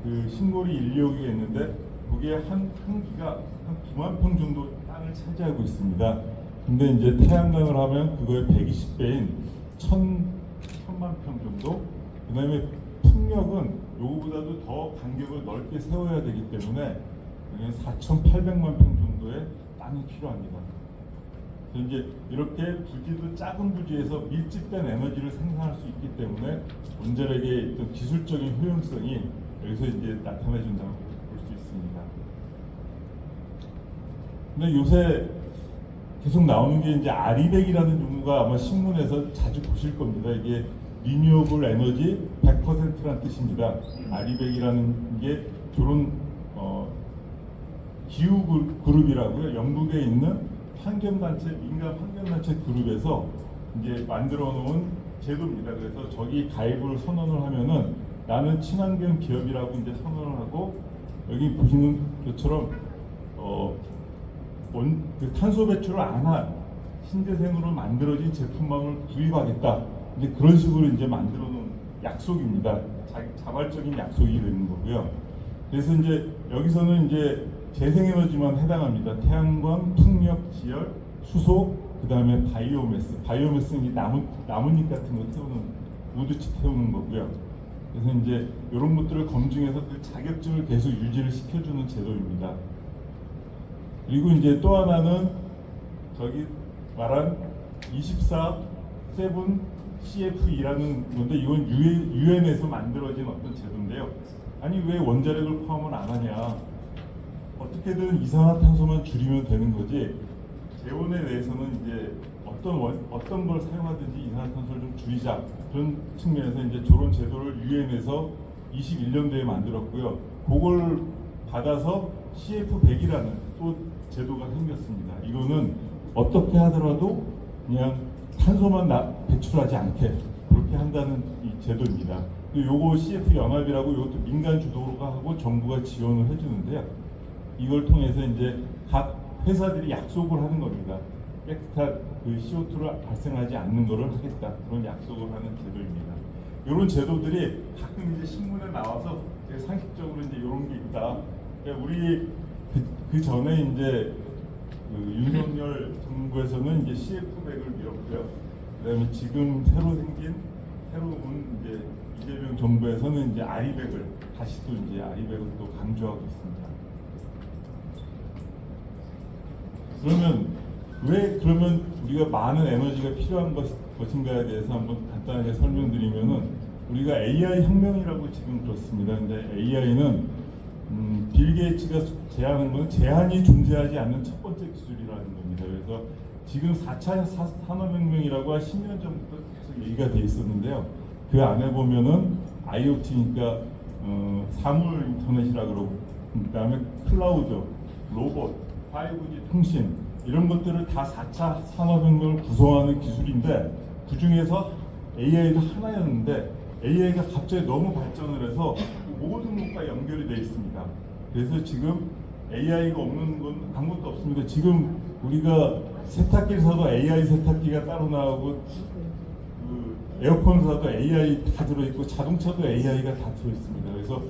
B: 그 신고리 125기가 있는데 그게 한 기가 한 9만 평 정도 땅을 차지하고 있습니다. 근데 이제 태양광을 하면 그거의 120배인 1000만 평 정도. 그다음에 풍력은 요거보다도 더 간격을 넓게 세워야 되기 때문에 4,800만 평 정도의 땅이 필요합니다. 그래서 이제 이렇게 부지도 작은 부지에서 밀집된 에너지를 생산할 수 있기 때문에 원자력의 어떤 기술적인 효용성이 여기서 이제 나타내준다고 볼 수 있습니다. 근데 요새 계속 나오는 게 이제 아리백이라는 용어가 아마 신문에서 자주 보실 겁니다. 이게 리뉴어블 에너지 100%란 뜻입니다. 아리백이라는 게 저런 기후 그룹이라고요. 영국에 있는 환경단체, 민간 환경단체 그룹에서 이제 만들어 놓은 제도입니다. 그래서 저기 가입을 선언을 하면은 나는 친환경 기업이라고 이제 선언을 하고 여기 보시는 것처럼 그 탄소 배출을 안 한 신재생으로 만들어진 제품만을 구입하겠다. 이제 그런 식으로 이제 만들어 놓은 약속입니다. 자발적인 약속이 되는 거고요. 그래서 이제 여기서는 이제 재생에너지만 해당합니다. 태양광, 풍력, 지열, 수소, 그 다음에 바이오매스. 바이오매스는 나뭇잎 같은 거 태우는, 우드치 태우는 거고요. 그래서 이제 이런 것들을 검증해서 그 자격증을 계속 유지를 시켜주는 제도입니다. 그리고 이제 또 하나는 저기 말한 24 7 CFE라는 건데 이건 유엔에서 만들어진 어떤 제도인데요. 아니 왜 원자력을 포함을 안 하냐? 어떻게든 이산화탄소만 줄이면 되는 거지. 재원에 대해서는 이제 어떤 걸 사용하든지 이산화탄소를 좀 줄이자 그런 측면에서 이제 저런 제도를 유엔에서 21년도에 만들었고요. 그걸 받아서 CF100이라는 또 제도가 생겼습니다. 이거는
C: 어떻게 하더라도 그냥 탄소만 배출하지 않게 그렇게 한다는 이 제도입니다. 요거 CF 연합이라고 이것도 민간 주도가 하고 정부가 지원을 해주는데요. 이걸 통해서 이제 각 회사들이 약속을 하는 겁니다. 깨끗한 그 CO2를 발생하지 않는 것을 하겠다, 그런 약속을 하는 제도입니다. 이런 제도들이 가끔 이제 신문에 나와서 제가 상식적으로 이제 이런 게 있다. 그러니까 우리 그 전에 이제 그 윤석열 정부에서는 이제 CF100을 밀었고요. 그다음에 지금 새로운 이제 이재명 정부에서는 이제 RE100을 다시 또 이제 RE100을 또 강조하고 있습니다. 그러면 우리가 많은 에너지가 필요한 것인가에 대해서 한번 간단하게 설명드리면은 우리가 AI 혁명이라고 지금 그렇습니다. 근데 AI는 빌 게이츠가 제안한 건 제한이 존재하지 않는 첫 번째 기술이라는 겁니다. 그래서 지금 4차 산업혁명이라고 한 10년 전부터 계속 얘기가 돼 있었는데요. 그 안에 보면은 IoT니까 사물 인터넷이라 그러고, 그다음에 클라우드, 로봇, 5G 통신 이런 것들을 다 4차 산업혁명을 구성하는 기술인데 그 중에서 AI도 하나였는데 AI가 갑자기 너무 발전을 해서 모든 것과 연결이 되어 있습니다. 그래서 지금 AI가 없는 건 아무것도 없습니다. 지금 우리가 세탁기를 사도 AI 세탁기가 따로 나오고 그 에어컨을 사도 AI 다 들어있고 자동차도 AI가 다 들어있습니다. 그래서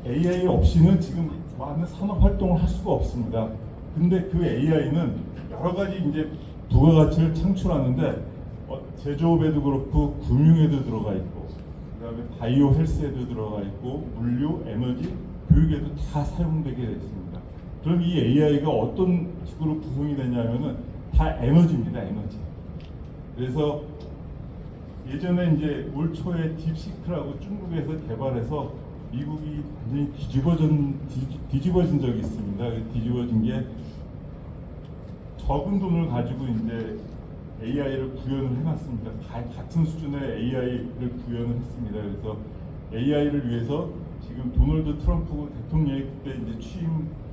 C: AI 없이는 지금 많은 산업 활동을 할 수가 없습니다. 근데 그 AI는 여러 가지 이제 부가가치를 창출하는데 제조업에도 그렇고 금융에도 들어가 있고, 그다음에 바이오 헬스에도 들어가 있고, 물류, 에너지, 교육에도 다 사용되게 되어 있습니다. 그럼 이 AI가 어떤 식으로 구성이 되냐면은 다 에너지입니다, 에너지. 그래서 예전에 이제 올 초에 딥시크라고 중국에서 개발해서 미국이 완전히 뒤집어진 적이 있습니다. 뒤집어진 게 적은 돈을 가지고 이제 AI를 구현을 해놨습니다. 같은 수준의 AI를 구현을 했습니다. 그래서 AI를 위해서 지금 도널드 트럼프 대통령이 그때 이제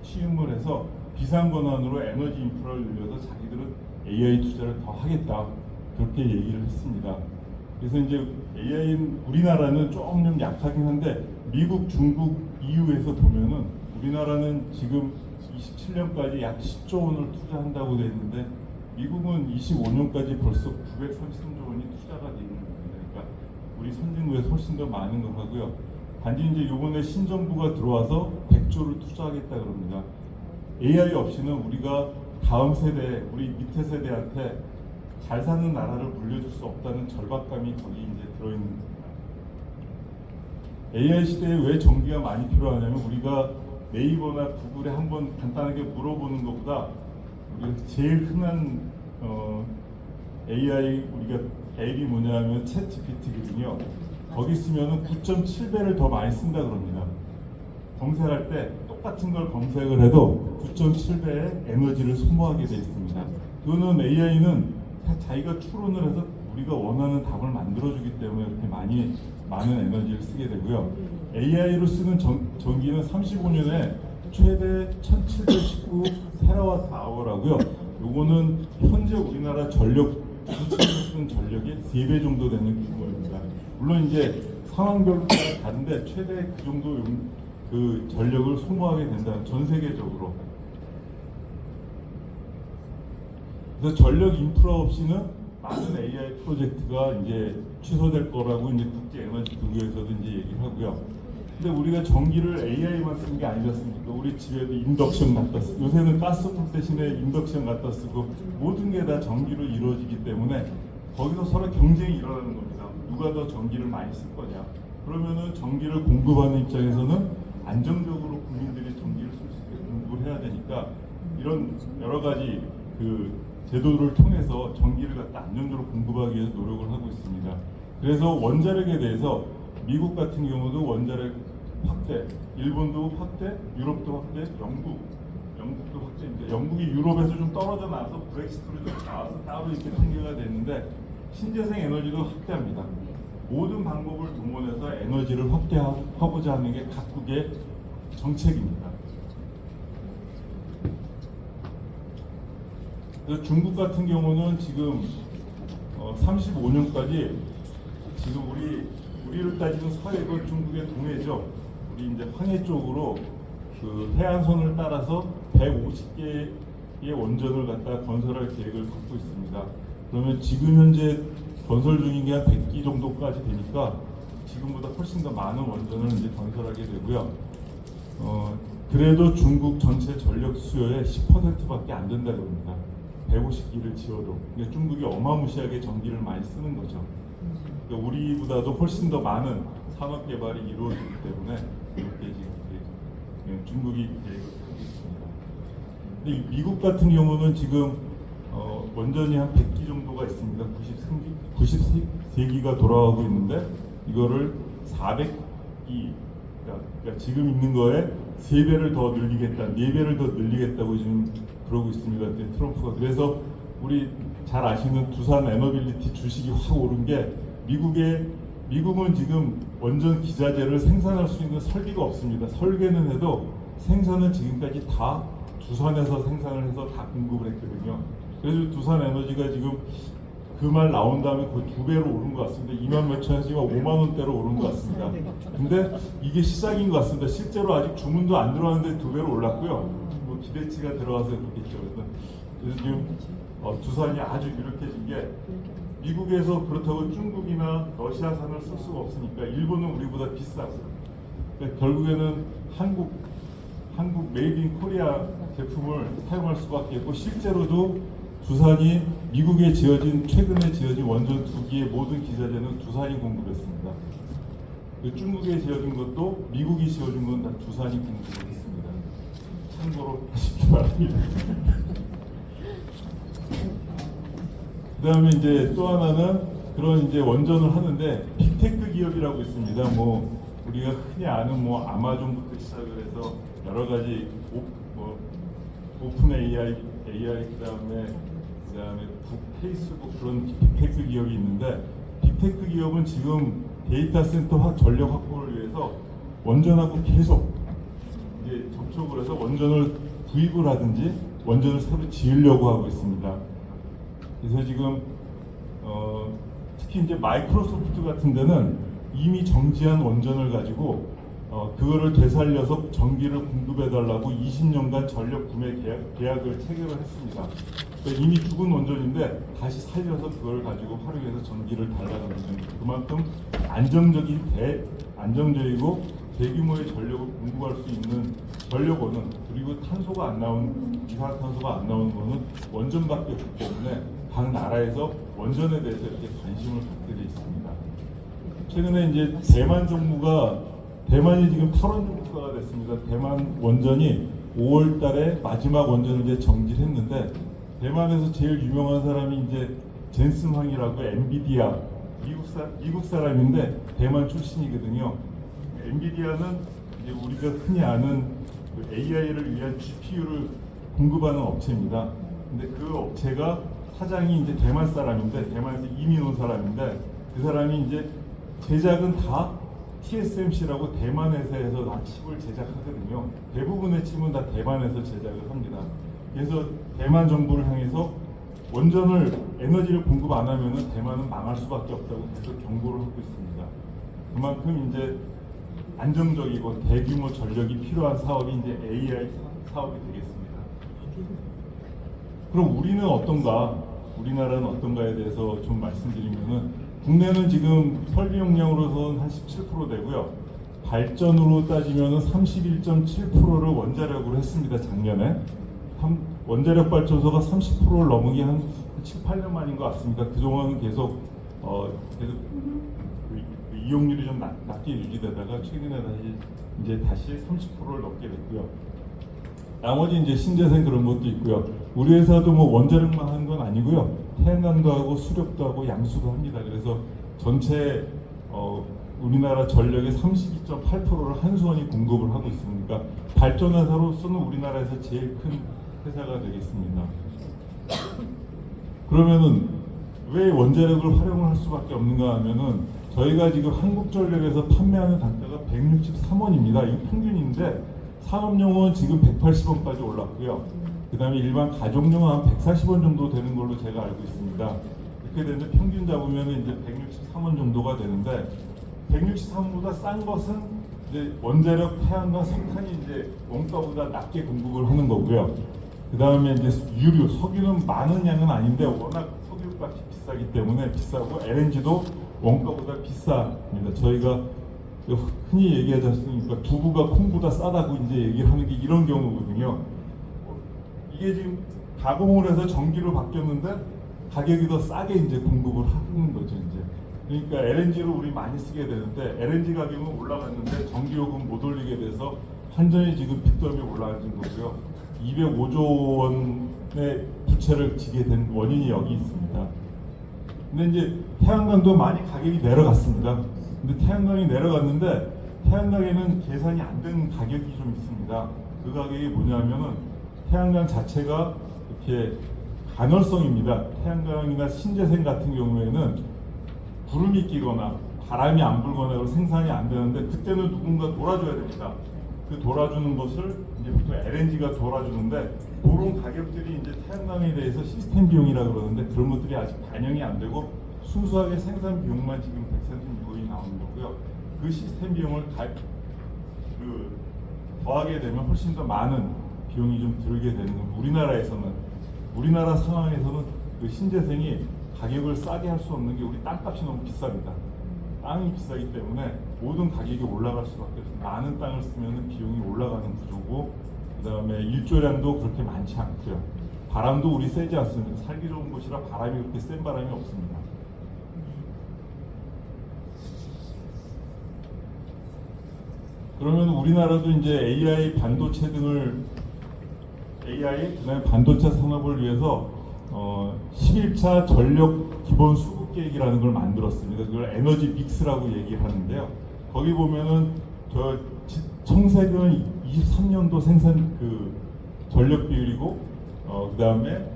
C: 취임을 해서 비상권한으로 에너지 인프라를 늘려서 자기들은 AI 투자를 더 하겠다, 그렇게 얘기를 했습니다. 그래서 이제 AI는 우리나라는 조금 좀 약하긴 한데 미국, 중국, EU에서 보면은 우리나라는 지금 27년까지 약 10조 원을 투자한다고 돼 있는데 미국은 25년까지 벌써 933조 원이 투자가 되어 있는 겁니다. 그러니까 우리 선진국에서 훨씬 더 많은 걸 하고요. 단지 이제 요번에 신정부가 들어와서 100조를 투자하겠다 그럽니다. AI 없이는 우리가 다음 세대, 우리 밑에 세대한테 잘 사는 나라를 물려줄 수 없다는 절박감이 거기 이제 들어있는 겁니다. AI 시대에 왜 전기가 많이 필요하냐면 우리가 네이버나 구글에 한번 간단하게 물어보는 것보다 우리가 제일 흔한 AI 우리가 앱이 뭐냐면 챗 GPT거든요. 거기 쓰면은 9.7배를 더 많이 쓴다 그럽니다. 검색할 때 똑같은 걸 검색을 해도 9.7배의 에너지를 소모하게 되어 있습니다. 그거는 AI는 자기가 추론을 해서 우리가 원하는 답을 만들어주기 때문에 이렇게 많은 에너지를 쓰게 되고요. AI로 쓰는 전기는 35년에 최대 1719 테라와트 아워라고요. 요거는 현재 우리나라 전력 전체로 쓰는 전력의 3배 정도 되는 규모입니다. 물론 이제 상황별로 다른데 최대 그 정도 그 전력을 소모하게 된다, 전 세계적으로. 그래서 전력 인프라 없이는 많은 AI 프로젝트가 이제 취소될 거라고 이제 국제 에너지 기구에서도 이제 얘기를 하고요. 근데 우리가 전기를 AI만 쓰는 게 아니지 않습니까? 우리 집에도 인덕션 갖다 쓰고, 요새는 가스불 대신에 인덕션 갖다 쓰고, 모든 게 다 전기로 이루어지기 때문에 거기서 서로 경쟁이 일어나는 겁니다. 누가 더 전기를 많이 쓸 거냐. 그러면은 전기를 공급하는 입장에서는 안정적으로 국민들이 전기를 쓸 수 있게 공급을 해야 되니까 이런 여러 가지 그 제도를 통해서 전기를 갖다 안정적으로 공급하기 위해서 노력을 하고 있습니다. 그래서 원자력에 대해서 미국 같은 경우도 원자력 확대, 일본도 확대, 유럽도 확대, 영국도 확대인데 영국이 유럽에서 좀 떨어져 나와서 브렉시트로 좀 나와서 따로 이렇게 통계가 됐는데 신재생 에너지도 확대합니다. 모든 방법을 동원해서 에너지를 확대하고자 하는 게 각국의 정책입니다. 그래서 중국 같은 경우는 지금 35년까지 지금 우리를 따지면 서해고 중국의 동해죠. 우리 이제 황해 쪽으로 그 해안선을 따라서 150개의 원전을 갖다 건설할 계획을 갖고 있습니다. 그러면 지금 현재 건설 중인 게 한 100기 정도까지 되니까 지금보다 훨씬 더 많은 원전을 이제 건설하게 되고요. 그래도 중국 전체 전력 수요의 10%밖에 안 된다고 합니다. 150기를 지어도. 그러니까 중국이 어마무시하게 전기를 많이 쓰는 거죠. 그러니까 우리보다도 훨씬 더 많은 산업 개발이 이루어지기 때문에 이렇게 지금 중국이 계획을 하고 있습니다. 근데 미국 같은 경우는 지금 원전이 한 100기 정도가 있습니다. 93기가 돌아가고 있는데 이거를 400기, 그러니까 지금 있는 거에 3배를 더 늘리겠다, 4배를 더 늘리겠다고 지금 그러고 있습니다. 트럼프가. 그래서 우리 잘 아시는 두산 에너빌리티 주식이 확 오른 게 미국은 지금 원전 기자재를 생산할 수 있는 설비가 없습니다. 설계는 해도 생산은 지금까지 다 두산에서 생산을 해서 다 공급을 했거든요. 그래서 두산 에너지가 지금 그 말 나온 다음에 거의 2배로 오른 것 같습니다. 2만 몇천 원에서 5만 원대로 오른 것 같습니다. 근데 이게 시작인 것 같습니다. 실제로 아직 주문도 안 들어왔는데 2배로 올랐고요. 뭐 기대치가 들어와서 그렇겠죠. 그래서 지금 두산이 아주 유력해진 게 미국에서 그렇다고 중국이나 러시아산을 쓸 수가 없으니까 일본은 우리보다 비싸고, 그러니까 결국에는 한국 메이드 인 코리아 제품을 사용할 수밖에 없고, 실제로도 두산이 미국에 최근에 지어진 원전 2기의 모든 기자재는 두산이 공급했습니다. 그 중국에 지어진 것도 미국이 지어준 건 다 두산이 공급했습니다. 참고로 하시기 바랍니다. 그다음에 이제 또 하나는 그런 이제 원전을 하는데 빅테크 기업이라고 있습니다. 뭐 우리가 흔히 아는 뭐 아마존부터 시작을 해서 여러 가지 오픈 AI 그다음에 페이스북 그런 빅테크 기업이 있는데, 빅테크 기업은 지금 데이터 센터 전력 확보를 위해서 원전하고 계속 이제 접촉을 해서 원전을 구입을 하든지 원전을 새로 지으려고 하고 있습니다. 그래서 지금 특히 이제 마이크로소프트 같은 데는 이미 정지한 원전을 가지고 그거를 되살려서 전기를 공급해달라고 20년간 전력 구매 계약을 체결을 했습니다. 그러니까 이미 죽은 원전인데 다시 살려서 그걸 가지고 활용해서 전기를 달라는 거죠. 그만큼 안정적이고 대규모의 전력을 공급할 수 있는 전력원은, 그리고 탄소가 안 나오는, 이산화탄소가 안 나오는 거는 원전밖에 없기 때문에 각 나라에서 원전에 대해서 이렇게 관심을 갖게 돼 있습니다. 최근에 이제 대만이 지금 탈원 정국가가 됐습니다. 대만 원전이 5월 달에 마지막 원전을 이제 정지했는데, 대만에서 제일 유명한 사람이 이제 젠슨 황이라고 엔비디아 미국 사람인데 대만 출신이거든요. 엔비디아는 이제 우리가 흔히 아는 그 AI를 위한 GPU를 공급하는 업체입니다. 근데 그 업체가 사장이 이제 대만 사람인데, 대만에서 이민 온 사람인데, 그 사람이 이제 제작은 다 TSMC라고 대만 회사에서 다 칩을 제작하거든요. 대부분의 칩은 다 대만에서 제작을 합니다. 그래서 대만 정부를 향해서 에너지를 공급 안 하면은 대만은 망할 수밖에 없다고 계속 경고를 하고 있습니다. 그만큼 이제 안정적이고 대규모 전력이 필요한 사업이 이제 AI 사업이 되겠습니다. 그럼 우리는 어떤가? 우리나라는 어떤가에 대해서 좀 말씀드리면은, 국내는 지금 설비 용량으로서는 한 17% 되고요. 발전으로 따지면은 31.7%를 원자력으로 했습니다. 작년에. 원자력 발전소가 30%를 넘은 게 한 7, 8년 만인 것 같습니다. 그동안은 계속 그 이용률이 좀 낮게 유지되다가 최근에 다시 30%를 넘게 됐고요. 나머지 이제 신재생 그런 것도 있고요. 우리 회사도 뭐 원자력만 하는 건 아니고요. 태양광도 하고 수력도 하고 양수도 합니다. 그래서 전체 우리나라 전력의 32.8%를 한수원이 공급을 하고 있습니다. 발전회사로서는 우리나라에서 제일 큰 회사가 되겠습니다. 그러면은 왜 원자력을 활용을 할 수밖에 없는가 하면은, 저희가 지금 한국전력에서 판매하는 단가가 163원입니다. 이거 평균인데 산업용은 지금 180원까지 올랐고요. 그다음에 일반 가족용 한 140원 정도 되는 걸로 제가 알고 있습니다. 이렇게 되는데 평균 잡으면 이제 163원 정도가 되는데 163원보다 싼 것은 이제 원자력, 태양광, 석탄이 이제 원가보다 낮게 공급을 하는 거고요. 그다음에 이제 유류, 석유는 많은 양은 아닌데 워낙 석유값이 비싸기 때문에 비싸고 LNG도 원가보다 비쌉니다. 저희가 흔히 얘기하지 않습니까? 두부가 콩보다 싸다고 이제 얘기를 하는 게 이런 경우거든요. 이게 지금 가공을 해서 전기로 바뀌었는데 가격이 더 싸게 이제 공급을 하는 거죠, 이제. 그러니까 LNG를 우리 많이 쓰게 되는데 LNG 가격은 올라갔는데 전기요금 못 올리게 돼서 완전히 지금 빚더미 올라가는 거고요. 205조 원의 부채를 지게 된 원인이 여기 있습니다. 근데 이제 태양광도 많이 가격이 내려갔습니다. 근데 태양광이 내려갔는데 태양광에는 계산이 안 된 가격이 좀 있습니다. 그 가격이 뭐냐면은 태양광 자체가 이렇게 간헐성입니다. 태양광이나 신재생 같은 경우에는 구름이 끼거나 바람이 안 불거나 생산이 안 되는데 그때는 누군가 돌아줘야 됩니다. 그 돌아주는 것을 이제 보통 LNG가 돌아주는데 그런 가격들이 이제 태양광에 대해서 시스템 비용이라 그러는데 그런 것들이 아직 반영이 안 되고 순수하게 생산 비용만 지금 136억이 나오는 거고요. 그 시스템 비용을 더하게 되면 훨씬 더 많은 비용이 좀 들게 되는 겁니다. 우리나라 상황에서는 그 신재생이 가격을 싸게 할 수 없는 게 우리 땅값이 너무 비쌉니다. 땅이 비싸기 때문에 모든 가격이 올라갈 수밖에 없습니다. 많은 땅을 쓰면 비용이 올라가는 구조고 그 다음에 일조량도 그렇게 많지 않고요. 바람도 우리 세지 않습니다. 살기 좋은 곳이라 바람이 그렇게 센 바람이 없습니다. 그러면 우리나라도 이제 AI 반도체 등을 그다음에 반도체 산업을 위해서 11차 전력 기본 수급 계획이라는 걸 만들었습니다. 그걸 에너지 믹스라고 얘기를 하는데요. 거기 보면은 저 청색은 23년도 생산 그 전력 비율이고 그다음에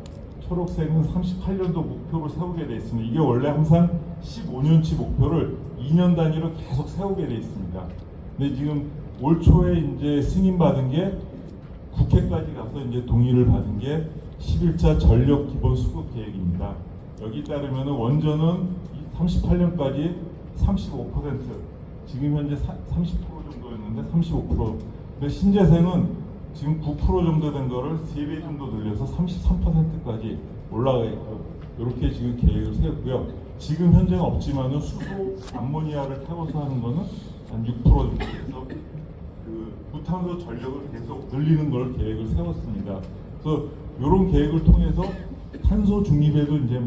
C: 초록색은 38년도 목표를 세우게 돼 있습니다. 이게 원래 항상 15년치 목표를 2년 단위로 계속 세우게 돼 있습니다. 근데 지금 올 초에 이제 승인받은 게 국회까지 가서 이제 동의를 받은 게 11차 전력 기본 수급 계획입니다. 여기 따르면 원전은 38년까지 35%, 지금 현재 30% 정도였는데 35%. 근데 신재생은 지금 9% 정도 된 거를 3배 정도 늘려서 33%까지 올라가게끔 이렇게 지금 계획을 세웠고요. 지금 현재는 없지만은 수소 암모니아를 태워서 하는 거는 한 6% 정도 돼서 그 무탄소 전력을 계속 늘리는 걸 계획을 세웠습니다. 그래서 이런 계획을 통해서 탄소 중립에도 이제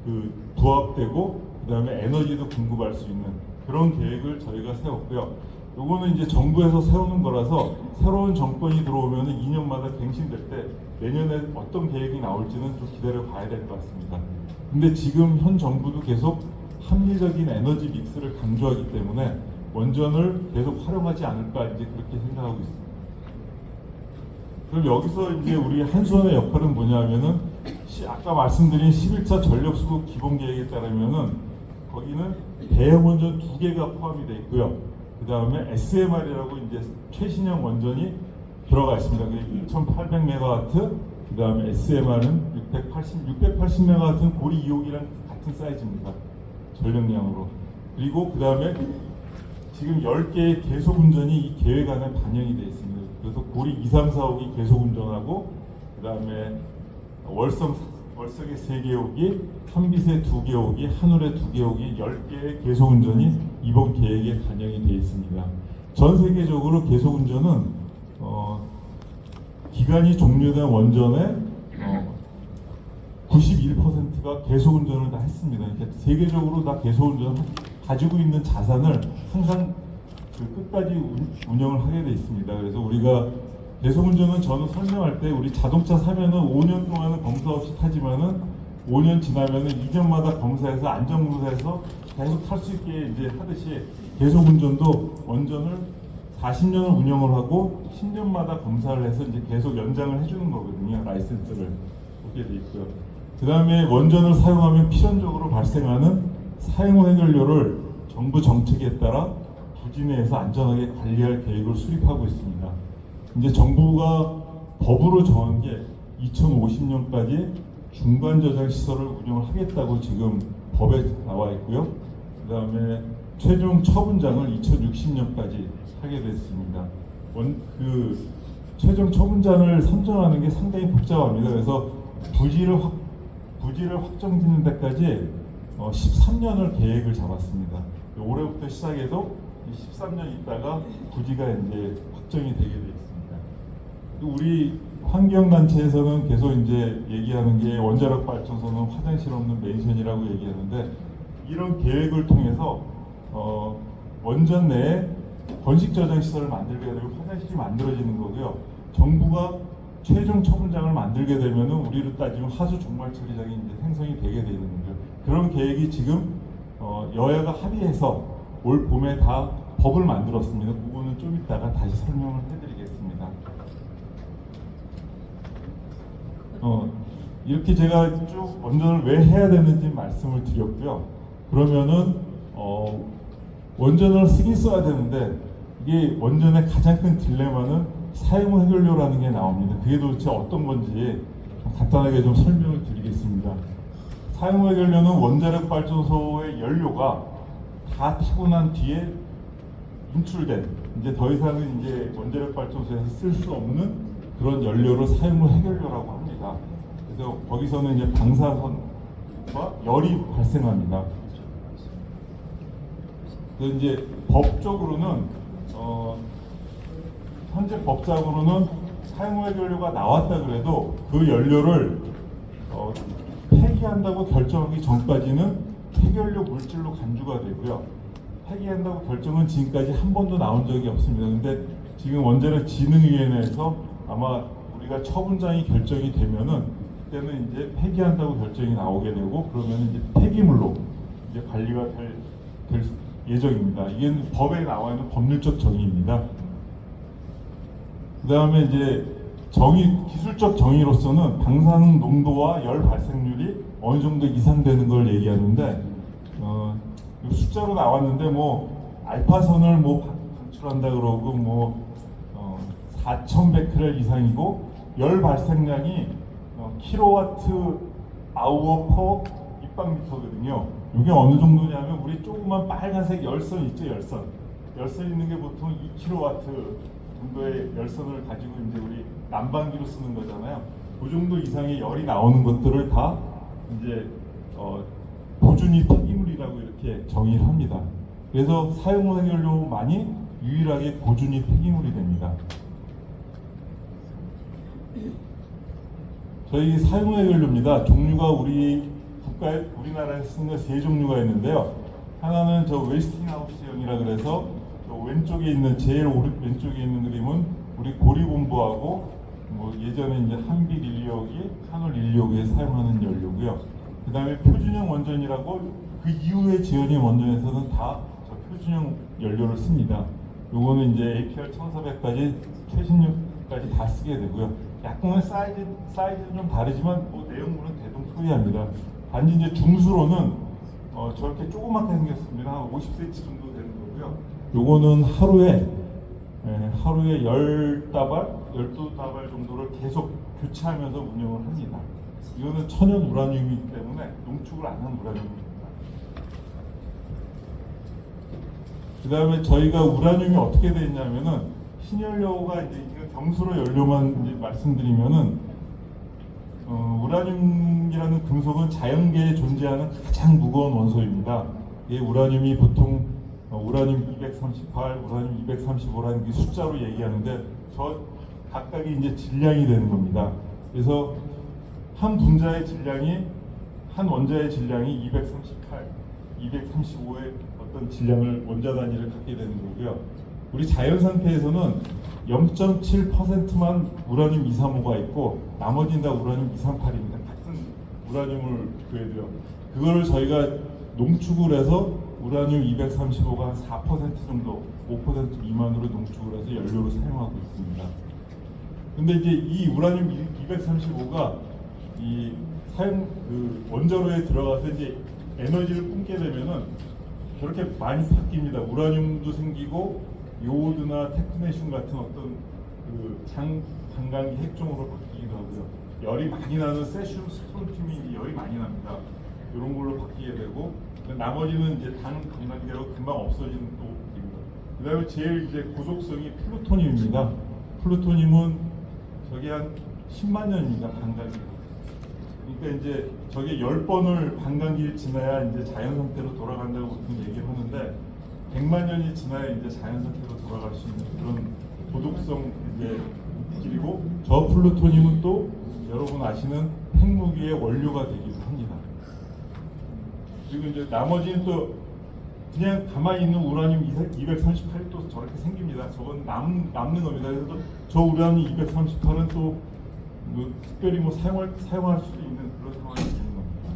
C: 그 부합되고 그다음에 에너지도 공급할 수 있는 그런 계획을 저희가 세웠고요. 요거는 이제 정부에서 세우는 거라서 새로운 정권이 들어오면 2년마다 갱신될 때 내년에 어떤 계획이 나올지는 좀 기다려 봐야 될 것 같습니다. 근데 지금 현 정부도 계속 합리적인 에너지 믹스를 강조하기 때문에 원전을 계속 활용하지 않을까 이제 그렇게 생각하고 있습니다. 그럼 여기서 이제 우리 한수원의 역할은 뭐냐면은 아까 말씀드린 11차 전력 수급 기본 계획에 따르면은 거기는 대형 원전 2개가 포함이 되어 있고요. 그 다음에 SMR이라고 이제 최신형 원전이 들어가 있습니다. 2,800MW, 그 다음에 SMR은 680MW는 고리 2호기랑 같은 사이즈입니다. 전력량으로. 그리고 그 다음에 지금 10개의 계속 운전이 이 계획 안에 반영이 되어 있습니다. 그래서 고리 2, 3, 4호기 계속 운전하고 그 다음에 월성에 3개 호기, 한빛에 2개 호기, 한울에 2개 호기 10개의 계속 운전이 이번 계획에 반영이 되어 있습니다. 전 세계적으로 계속 운전은 기간이 종료된 원전의 91%가 계속 운전을 다 했습니다. 그러니까 세계적으로 다 계속 운전을 가지고 있는 자산을 항상 그 끝까지 운영을 하게 돼 있습니다. 그래서 우리가 계속 운전은 저는 설명할 때 우리 자동차 사면은 5년 동안은 검사 없이 타지만은 5년 지나면은 2년마다 검사해서 안전검사해서 계속 탈 수 있게 이제 하듯이 계속 운전도 원전을 40년을 운영을 하고 10년마다 검사를 해서 이제 계속 연장을 해주는 거거든요. 라이센스를 그렇게 돼 있고요. 그 다음에 원전을 사용하면 필연적으로 발생하는 사용 해결료를 정부 정책에 따라 부지 내에서 안전하게 관리할 계획을 수립하고 있습니다. 이제 정부가 법으로 정한 게 2050년까지 중간 저장 시설을 운영을 하겠다고 지금 법에 나와 있고요. 그다음에 최종 처분장을 2060년까지 하게 됐습니다. 최종 처분장을 선정하는 게 상당히 복잡합니다. 그래서 부지를 확정짓는 데까지 13년을 계획을 잡았습니다. 올해부터 시작해도 13년 있다가 부지가 이제 확정이 되게 되어 있습니다. 우리 환경단체에서는 계속 이제 얘기하는 게 원자력 발전소는 화장실 없는 맨션이라고 얘기하는데, 이런 계획을 통해서 원전 내에 건식 저장 시설을 만들게 되고 화장실이 만들어지는 거고요. 정부가 최종 처분장을 만들게 되면은 우리로 따지면 하수 종말 처리장이 이제 생성이 되게 되는 거죠. 그런 계획이 지금 여야가 합의해서 올 봄에 다 법을 만들었습니다. 그거는 좀 이따가 다시 설명을 해드리겠습니다. 이렇게 제가 쭉 원전을 왜 해야 되는지 말씀을 드렸고요. 그러면은 원전을 쓰긴 써야 되는데, 이게 원전의 가장 큰 딜레마는 사용 해결료라는 게 나옵니다. 그게 도대체 어떤 건지 좀 간단하게 좀 설명을 드리겠습니다. 사용 해결료는 원자력 발전소의 연료가 다 타고 난 뒤에 인출된, 이제 더 이상은 이제 원자력 발전소에서 쓸 수 없는 그런 연료를 사용 해결료라고 합니다. 그래서 거기서는 이제 방사선과 열이 발생합니다. 그래서 이제 법적으로는 현재 법상으로는 사용 해결료가 나왔다 그래도 그 연료를 폐기한다고 결정하기 전까지는 해결료 물질로 간주가 되고요. 폐기한다고 결정은 지금까지 한 번도 나온 적이 없습니다. 근데 지금 원자력 진흥위원회에서 아마 우리가 처분장이 결정이 되면은 그때는 이제 폐기한다고 결정이 나오게 되고, 그러면 이제 폐기물로 이제 관리가 될 예정입니다. 이게 법에 나와 있는 법률적 정의입니다. 그 다음에 이제 기술적 정의로서는 방사능 농도와 열 발생률이 어느 정도 이상 되는 걸 얘기하는데, 숫자로 나왔는데 알파선을 방출한다 그러고 4,100베크렐 이상이고, 열 발생량이 킬로와트 아워 퍼 입방미터거든요. 이게 어느 정도냐면 우리 조그만 빨간색 열선 있죠, 열선 있는 게 보통 2킬로와트 정도의 열선을 가지고 이제 우리 난방기로 쓰는 거잖아요. 그 정도 이상의 열이 나오는 것들을 다 이제 고준위 폐기물이라고 이렇게 정의를 합니다. 그래서 사용 해결료만이 유일하게 고준위 폐기물이 됩니다. 저희 사용 해결료입니다. 종류가 우리나라에서 쓰는 세 종류가 있는데요. 하나는 저 웨스팅하우스형이라 그래서 저 왼쪽에 있는 제일 왼쪽에 있는 그림은 우리 고리본부하고 예전에 이제 한빛 126이 한올 126에 사용하는 연료고요. 그 다음에 표준형 원전이라고 그 이후에 지어진 원전에서는 다 저 표준형 연료를 씁니다. 요거는 이제 APR 1400까지 최신형까지 다 쓰게 되고요. 약간은 사이즈는 좀 다르지만 내용물은 대동소이합니다. 단지 이제 중수로는 저렇게 조그맣게 생겼습니다. 한 50cm 정도 되는 거고요. 요거는 하루에 10다발, 12다발 정도를 계속 교체하면서 운영을 합니다. 이거는 천연 우라늄이기 때문에 농축을 안 한 우라늄입니다. 그 다음에 저희가 우라늄이 어떻게 되어 있냐면은 신연료가 이제 경수로 연료만 이제 말씀드리면은 우라늄이라는 금속은 자연계에 존재하는 가장 무거운 원소입니다. 이 우라늄이 보통 우라늄 238, 우라늄 235라는 그 숫자로 얘기하는데 저 각각이 이제 질량이 되는 겁니다. 그래서 한 분자의 질량이 한 원자의 질량이 238, 235의 어떤 질량을 원자 단위를 갖게 되는 거고요. 우리 자연 상태에서는 0.7%만 우라늄 235가 있고 나머지는 다 우라늄 238입니다. 같은 우라늄을 구해도요. 그거를 저희가 농축을 해서 우라늄 235가 한 4% 정도, 5% 미만으로 농축을 해서 연료로 사용하고 있습니다. 근데 이제 이 우라늄 235가 이 원자로에 들어가서 이제 에너지를 뿜게 되면은 저렇게 많이 바뀝니다. 우라늄도 생기고 요오드나 테크네슘 같은 어떤 그 관광기 핵종으로 바뀌기도 하고요. 열이 많이 나는 세슘 스트론튬이 열이 많이 납니다. 이런 걸로 바뀌게 되고 나머지는 이제 단 감량제로 금방 없어지는 또 입니다. 그다음에 제일 이제 고독성이 플루토늄입니다. 플루토늄은 저게 한 10만 년입니다. 반감기. 그러니까 이제 저게 10번을 반감기를 지나야 이제 자연 상태로 돌아간다고 보통 얘기를 하는데 100만 년이 지나야 이제 자연 상태로 돌아갈 수 있는 그런 고독성 이제 물질이고 저 플루토늄은 또 여러분 아시는 핵무기의 원료가 되기도 합니다. 그리고 이제 나머지는 또 그냥 가만히 있는 우라늄 238이 또 저렇게 생깁니다. 저건 남는 겁니다. 그래서 저 우라늄 238은 또 뭐 특별히 뭐 사용할 수도 있는 그런 상황이 되는 겁니다.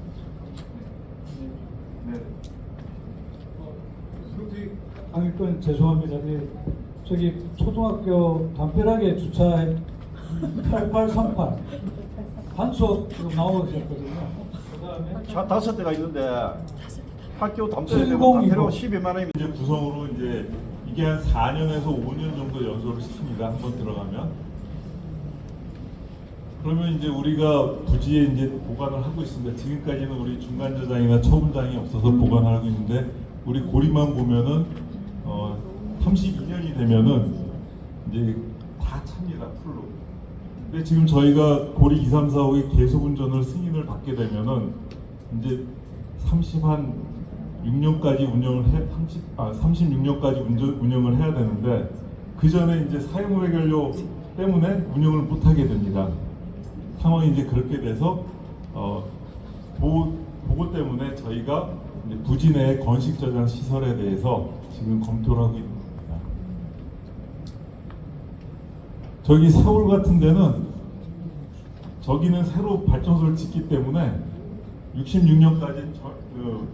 C: 네.
D: 방일권 죄송합니다. 저기 초등학교 담벼락에 주차해 8838 단속 지금 나오셨거든요. 그다음에
E: 차 5대가 있는데 학교 담벼락에
D: 7020.
E: 담벼락 12만 원이면
C: 이제 구성으로 이제 이게 한 4년에서 5년 정도 연소를 시킵니다. 한번 들어가면. 그러면 이제 우리가 부지에 이제 보관을 하고 있습니다. 지금까지는 우리 중간 저장이나 처분장이 없어서 보관을 하고 있는데 우리 고리만 보면은 32년이 되면은 이제 다 찹니다. 풀로. 근데 지금 저희가 고리 2, 3, 4, 5에 계속 운전을 승인을 받게 되면은 이제 36년까지 운영을 36년까지 운영을 해야 되는데 그 전에 이제 사용 해결료 때문에 운영을 못 하게 됩니다. 상황이 이제 그렇게 돼서 보고 때문에 저희가 이제 부지 내 건식 저장 시설에 대해서 지금 검토를 하고 있습니다. 저기 서울 같은 데는 저기는 새로 발전소를 짓기 때문에 66년까지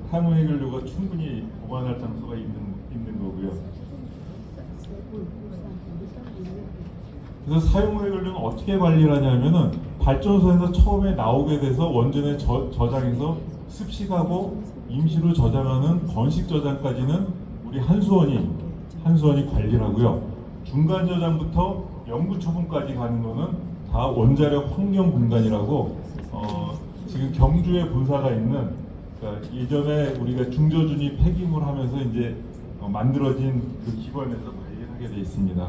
C: 사용 해결료가 충분히 보관할 장소가 있는 거고요. 그래서 사용 해결료는 어떻게 관리를 하냐면은 발전소에서 처음에 나오게 돼서 원전에 저장해서 습식하고 임시로 저장하는 건식 저장까지는 우리 한수원이 관리를 하고요. 중간 저장부터 영구 처분까지 가는 거는 다 원자력 환경 분간이라고 지금 경주에 본사가 있는 그러니까 예전에 우리가 중저준이 폐기물 하면서 이제 만들어진 그 기관에서 관리를 하게 돼 있습니다.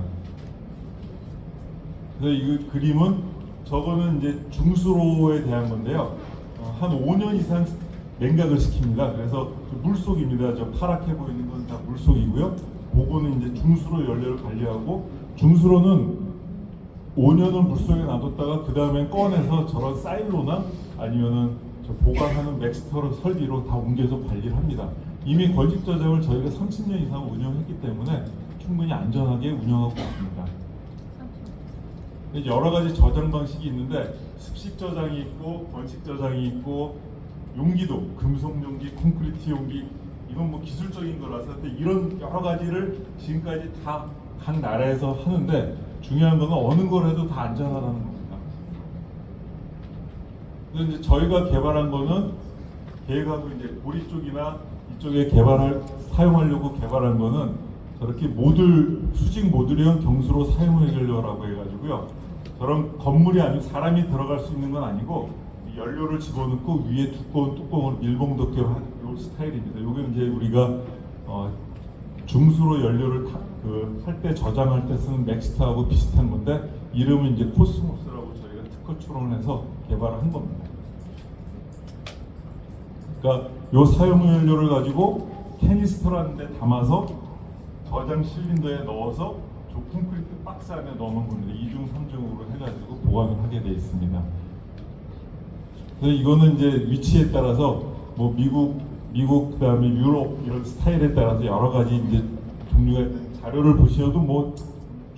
C: 그래서 이 그림은 저거는 이제 중수로에 대한 건데요. 한 5년 이상 냉각을 시킵니다. 그래서 그 물속입니다. 저 파랗게 보이는 건 다 물속이고요. 그거는 이제 중수로 연료를 관리하고 중수로는 5년을 물속에 놔뒀다가 그 다음에 꺼내서 저런 사일로나 아니면은 저 보관하는 맥스터로 설비로 다 옮겨서 관리를 합니다. 이미 건식 저장을 저희가 30년 이상 운영했기 때문에 충분히 안전하게 운영하고 있습니다. 여러 가지 저장 방식이 있는데 습식 저장이 있고 건식 저장이 있고 용기도 금속 용기, 콘크리트 용기 이건 뭐 기술적인 거라서 이런 여러 가지를 지금까지 다 각 나라에서 하는데 중요한 거는 어느 걸 해도 다 안전하다는 겁니다. 그래서 이제 저희가 개발한 거는 계획하고 이제 고리 쪽이나 이쪽에 사용하려고 개발한 거는 저렇게 수직 모듈형 경수로 사용 해결료라고 해가지고요. 저런 건물이 아니고 사람이 들어갈 수 있는 건 아니고 연료를 집어넣고 위에 두꺼운 뚜껑으로 밀봉덮개 한 요 스타일입니다. 요게 이제 우리가 중수로 연료를 할 때 저장할 때 쓰는 맥스타하고 비슷한 건데 이름은 이제 코스모스라고 저희가 특허 출원해서 개발을 한 겁니다. 그러니까 요 사용 연료를 가지고 캐니스터라는 데 담아서 저장 실린더에 넣어서 저 콘크리트 박스 안에 넣는 겁니다. 2중, 3중으로 해가지고 보관을 하게 되어 있습니다. 그래서 이거는 이제 위치에 따라서 뭐 미국 그다음에 유럽 이런 스타일에 따라서 여러 가지 이제 종류가 있는 자료를 보셔도 뭐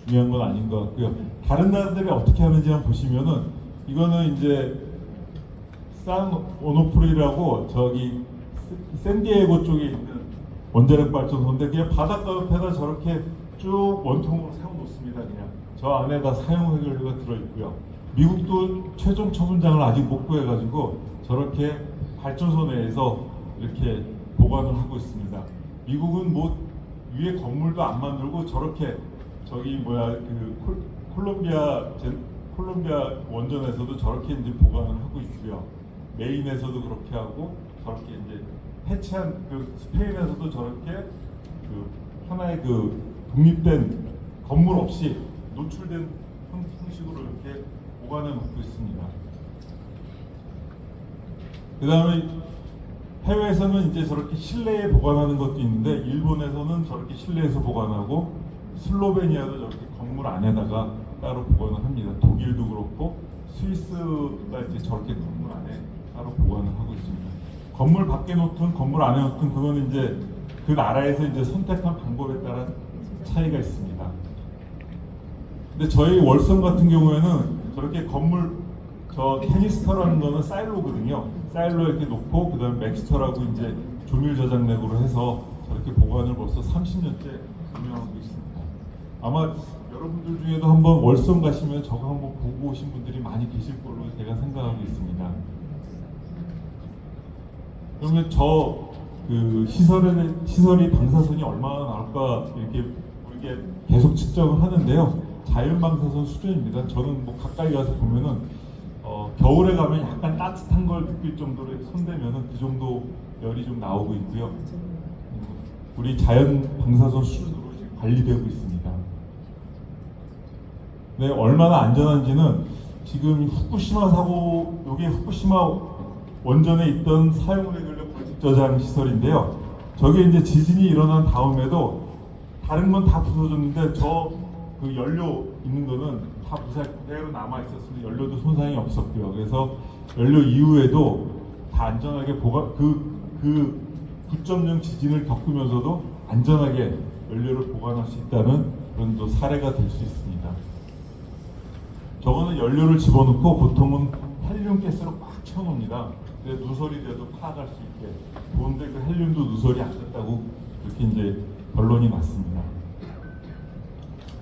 C: 중요한 건 아닌 것 같고요. 다른 나라들이 어떻게 하는지 한번 보시면은 이거는 이제 산 오노프리라고 저기 샌디에고 쪽에 있는 원자력 발전소인데 그냥 바닷가 옆에다 저렇게 쭉 원통으로 세워놓습니다. 그냥 저 안에다 사용 해결료가 들어있고요. 미국도 최종 처분장을 아직 못 구해가지고 저렇게 발전소 내에서 이렇게 보관을 하고 있습니다. 미국은 뭐 위에 건물도 안 만들고 저렇게 저기 콜롬비아 콜롬비아 원전에서도 저렇게 이제 보관을 하고 있고요. 메인에서도 그렇게 하고 저렇게 이제 해체한 그 스페인에서도 저렇게 그 하나의 그 독립된 건물 없이 노출된 형식으로 이렇게 보관해 놓고 있습니다. 그 다음에 해외에서는 이제 저렇게 실내에 보관하는 것도 있는데 일본에서는 저렇게 실내에서 보관하고 슬로베니아도 저렇게 건물 안에다가 따로 보관을 합니다. 독일도 그렇고 스위스가 이제 저렇게 건물 안에 따로 보관을 하고 있습니다. 건물 밖에 놓든 건물 안에 놓든 그거는 이제 그 나라에서 이제 선택한 방법에 따라 차이가 있습니다. 근데 저희 월성 같은 경우에는 저렇게 건물 저 캐니스터라는 거는 사일로거든요. 사일로 이렇게 놓고 그다음에 맥스터라고 이제 조밀 저장렉으로 해서 저렇게 보관을 벌써 30년째 운영하고 있습니다. 아마 여러분들 중에도 한번 월성 가시면 저거 한번 보고 오신 분들이 많이 계실 걸로 제가 생각하고 있습니다. 그러면 저 그 시설이 방사선이 얼마나 나올까 이렇게 우리가 계속 측정을 하는데요. 자연 방사선 수준입니다. 저는 뭐 가까이 가서 보면은 겨울에 가면 약간 따뜻한 걸 느낄 정도로 손대면은 그 정도 열이 좀 나오고 있고요. 우리 자연 방사선 수준으로 관리되고 있습니다. 네, 얼마나 안전한지는 지금 후쿠시마 사고, 요게 후쿠시마 원전에 있던 사용물에 걸려 벌집 저장 시설인데요. 저게 이제 지진이 일어난 다음에도 다른 건 다 부서졌는데 저 그 연료 있는 거는 다 무사히 그대로 남아 있었으니 연료도 손상이 없었고요. 그래서 연료 이후에도 다 안전하게 그 9.0 지진을 겪으면서도 안전하게 연료를 보관할 수 있다는 그런 또 사례가 될 수 있습니다. 저거는 연료를 집어넣고 보통은 헬륨 가스로 꽉 채워놓습니다. 근데 누설이 돼도 파악할 수 있게. 그런데 그 헬륨도 누설이 안 됐다고 그렇게 이제 결론이 났습니다.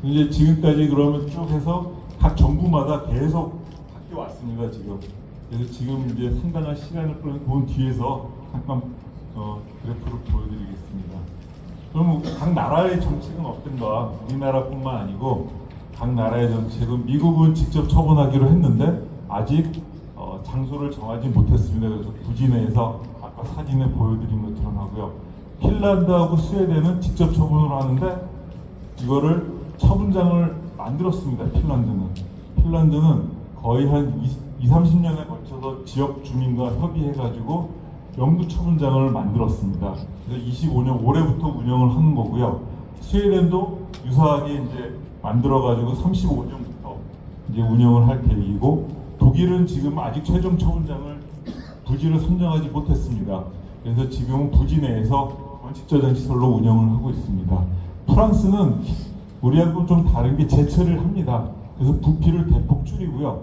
C: 이제 지금까지 그러면 쭉 해서 각 정부마다 계속 바뀌어 왔습니다. 지금. 그래서 지금 이제 상당한 시간을 본 뒤에서 잠깐 그래프를 보여드리겠습니다. 그럼 각 나라의 정책은 어떤가? 우리나라뿐만 아니고 각 나라의 정책은 미국은 직접 처분하기로 했는데 아직 장소를 정하지 못했습니다. 그래서 부지 내에서 아까 사진에 보여드린 것처럼 하고요. 핀란드하고 스웨덴은 직접 처분을 하는데 이거를 처분장을 만들었습니다. 핀란드는 거의 한 20-30년에 걸쳐서 지역 주민과 협의해가지고 영구 처분장을 만들었습니다. 그래서 25년 올해부터 운영을 하는 거고요. 스웨덴도 유사하게 이제 만들어가지고 35년부터 이제 운영을 할 계획이고, 독일은 지금 아직 최종 처분장을 부지를 선정하지 못했습니다. 그래서 지금은 부지 내에서 원칙 저장 시설로 운영을 하고 있습니다. 프랑스는 우리하고 좀 다른 게 제철을 합니다. 그래서 부피를 대폭 줄이고요.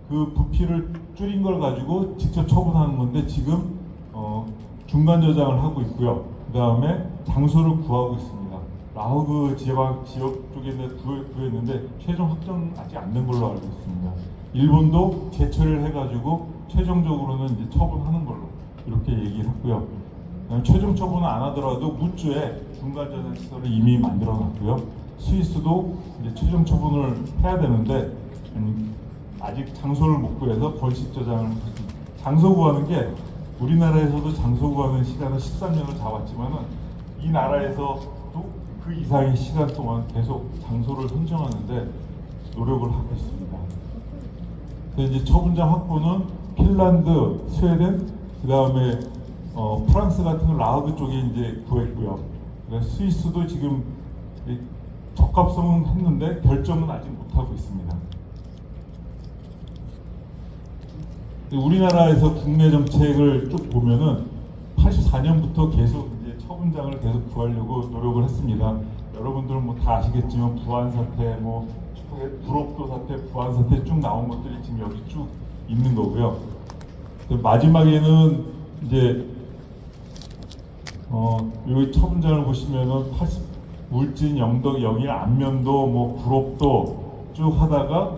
C: 그 부피를 줄인 걸 가지고 직접 처분하는 건데 지금 중간 저장을 하고 있고요. 그 다음에 장소를 구하고 있습니다. 라후그 지역 쪽에 구했는데 최종 확정 아직 안 된 걸로 알고 있습니다. 일본도 제철을 해가지고 최종적으로는 이제 처분하는 걸로 이렇게 얘기를 했고요. 최종 처분은 안 하더라도 무주에 중간 저장 시설을 이미 만들어 놨고요. 스위스도 이제 최종 처분을 해야 되는데 아직 장소를 못 구해서 벌식 저장을 했습니다. 장소 구하는 게 우리나라에서도 장소 구하는 시간은 13년을 잡았지만은 이 나라에서도 그 이상의 시간 동안 계속 장소를 선정하는데 노력을 하고 있습니다. 그래서 이제 처분장 확보는 핀란드, 스웨덴, 그 다음에 프랑스 같은 건 라하그 쪽에 이제 구했고요. 그래서 스위스도 지금 적합성은 했는데 결정은 아직 못하고 있습니다. 우리나라에서 국내 정책을 쭉 보면은 84년부터 계속 이제 처분장을 계속 구하려고 노력을 했습니다. 여러분들은 뭐 다 아시겠지만 부안 사태, 뭐 불옥도 사태, 부안 사태 쭉 나온 것들이 지금 여기 쭉 있는 거고요. 마지막에는 이제 여기 처분장을 보시면은 울진, 영덕, 영일, 안면도, 뭐 구록도 쭉 하다가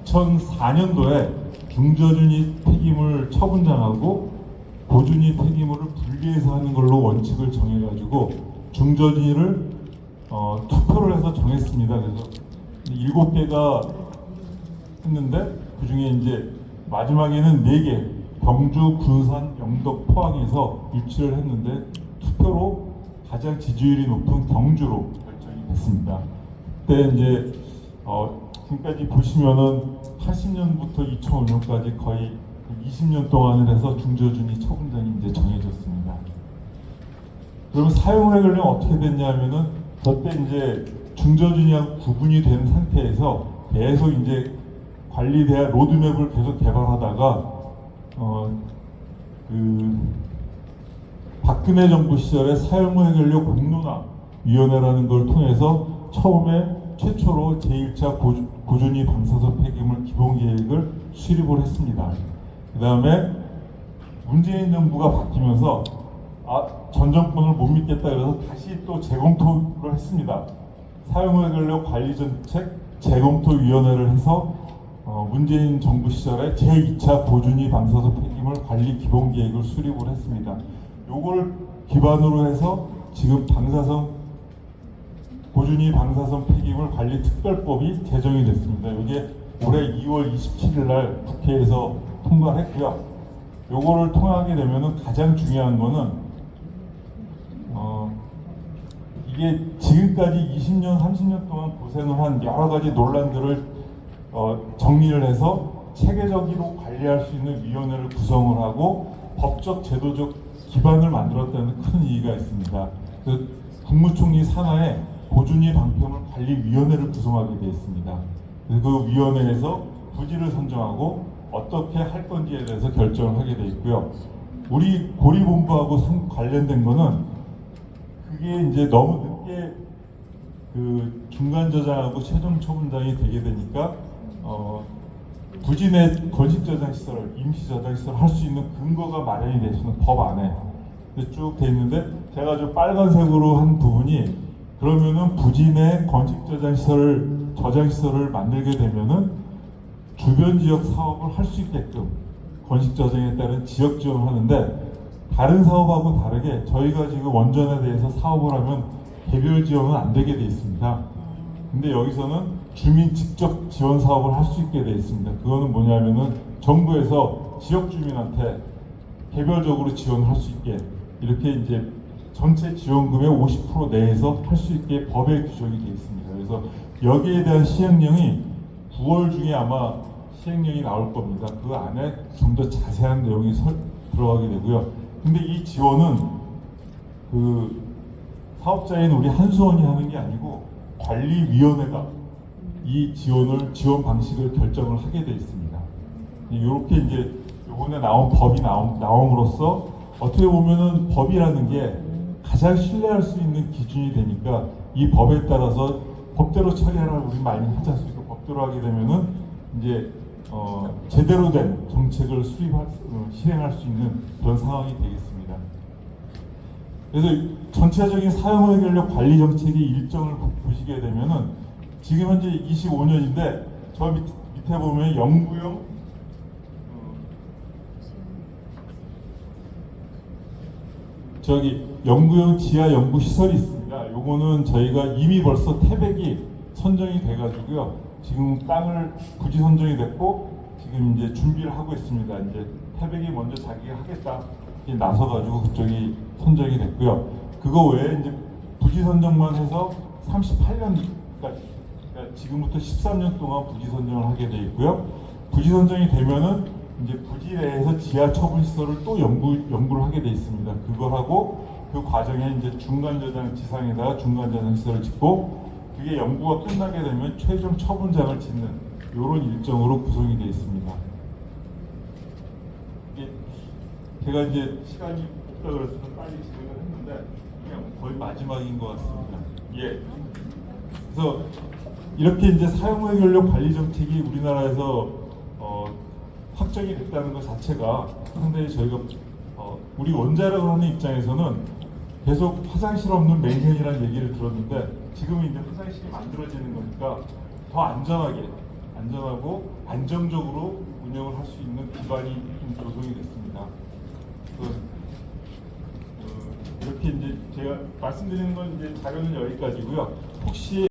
C: 2004년도에 중저준위 폐기물 처분장하고 고준위 폐기물을 분리해서 하는 걸로 원칙을 정해가지고 중저준위를 투표를 해서 정했습니다. 그래서 7개가 했는데 그 중에 이제 마지막에는 4개 경주, 군산, 영덕, 포항에서 유치를 했는데 투표로 가장 지지율이 높은 경주로 결정이 됐습니다. 그때 이제 지금까지 보시면은 80년부터 2005년까지 거의 20년 동안을 해서 중저준위 처분장이 이제 정해졌습니다. 그러면 사용후의 결정이 어떻게 됐냐면은 그때 이제 중저준위하고 구분이 된 상태에서 계속 이제 관리대야 로드맵을 계속 개발하다가 박근혜 정부 시절에 사용후 해결료 공론화 위원회라는 걸 통해서 처음에 최초로 제1차 고준위 방사선 폐기물 기본 계획을 수립을 했습니다. 그 다음에 문재인 정부가 바뀌면서 전 정권을 못 믿겠다 그래서 다시 또 재검토를 했습니다. 사용후 해결료 관리 정책 재검토위원회를 해서 문재인 정부 시절에 제2차 고준위 방사선 폐기물 관리 기본 계획을 수립을 했습니다. 요걸 기반으로 해서 지금 고준위 방사선 폐기물 관리 특별법이 제정이 됐습니다. 이게 올해 2월 27일 날 국회에서 통과했고요. 요거를 통과하게 되면은 가장 중요한 거는 이게 지금까지 20년, 30년 동안 고생을 한 여러 가지 논란들을 정리를 해서 체계적으로 관리할 수 있는 위원회를 구성을 하고 법적, 제도적 기반을 만들었다는 큰 이의가 있습니다. 국무총리 산하에 고준위 방편물 관리위원회를 구성하게 되어 있습니다. 그 위원회에서 부지를 선정하고 어떻게 할 건지에 대해서 결정을 하게 되어 있고요. 우리 고리본부하고 관련된 거는 그게 이제 너무 늦게 그 중간 저장하고 최종 처분장이 되게 되니까 부지 내 건식 저장 시설을 임시 저장 시설을 할 수 있는 근거가 마련이 되어 있는 법 안에 쭉 돼 있는데 제가 저 빨간색으로 한 부분이 그러면은 부지 내 건식 저장 시설을 만들게 되면은 주변 지역 사업을 할 수 있게끔 건식 저장에 따른 지역 지원을 하는데 다른 사업하고 다르게 저희가 지금 원전에 대해서 사업을 하면 개별 지원은 안 되게 돼 있습니다. 근데 여기서는 주민 직접 지원 사업을 할 수 있게 돼 있습니다. 그거는 뭐냐면은 정부에서 지역 주민한테 개별적으로 지원할 수 있게 이렇게 이제 전체 지원금의 50% 내에서 할 수 있게 법에 규정이 되어 있습니다. 그래서 여기에 대한 시행령이 9월 중에 아마 시행령이 나올 겁니다. 그 안에 좀 더 자세한 내용이 들어가게 되고요. 근데 이 지원은 그 사업자인 우리 한수원이 하는 게 아니고 관리위원회가 이 지원 방식을 결정을 하게 돼 있습니다. 이렇게 이제 이번에 나온 법이 나옴으로써 어떻게 보면은 법이라는 게 가장 신뢰할 수 있는 기준이 되니까 이 법에 따라서 법대로 처리하라고 우리 많이 하지 않습니까? 법대로 하게 되면은 이제 제대로 된 정책을 실행할 수 있는 그런 상황이 되겠습니다. 그래서 전체적인 사용 해결료 관리 정책의 일정을 보시게 되면은 지금 현재 25년인데 저 밑에 보면 영구용 영구용 지하 연구 시설이 있습니다. 요거는 저희가 이미 벌써 태백이 선정이 돼가지고요. 지금 땅을 부지 선정이 됐고 지금 이제 준비를 하고 있습니다. 이제 태백이 먼저 자기가 하겠다 나서가지고 그쪽이 선정이 됐고요. 그거 외에 이제 부지 선정만 해서 38년 그러니까 지금부터 13년 동안 부지 선정을 하게 돼 있고요. 부지 선정이 되면은 이제 부지 내에서 지하 처분 시설을 또 연구를 하게 돼 있습니다. 그걸 하고 그 과정에 이제 중간 저장 지상에다가 중간 저장 시설을 짓고 그게 연구가 끝나게 되면 최종 처분장을 짓는 이런 일정으로 구성이 되어 있습니다. 제가 이제 시간이 없다 그래서 빨리 진행을 했는데 그냥 거의 마지막인 것 같습니다. 예. 그래서 이렇게 이제 사용 해결료 관리 정책이 우리나라에서 확정이 됐다는 것 자체가 상당히 저희가 우리 원자력을 하는 입장에서는 계속 화장실 없는 맹생이라는 얘기를 들었는데 지금은 이제 화장실이 만들어지는 거니까 더 안전하고 안정적으로 운영을 할 수 있는 기반이 좀 조성이 됐습니다. 이렇게 이제 제가 말씀드리는 건 이제 자료는 여기까지고요. 혹시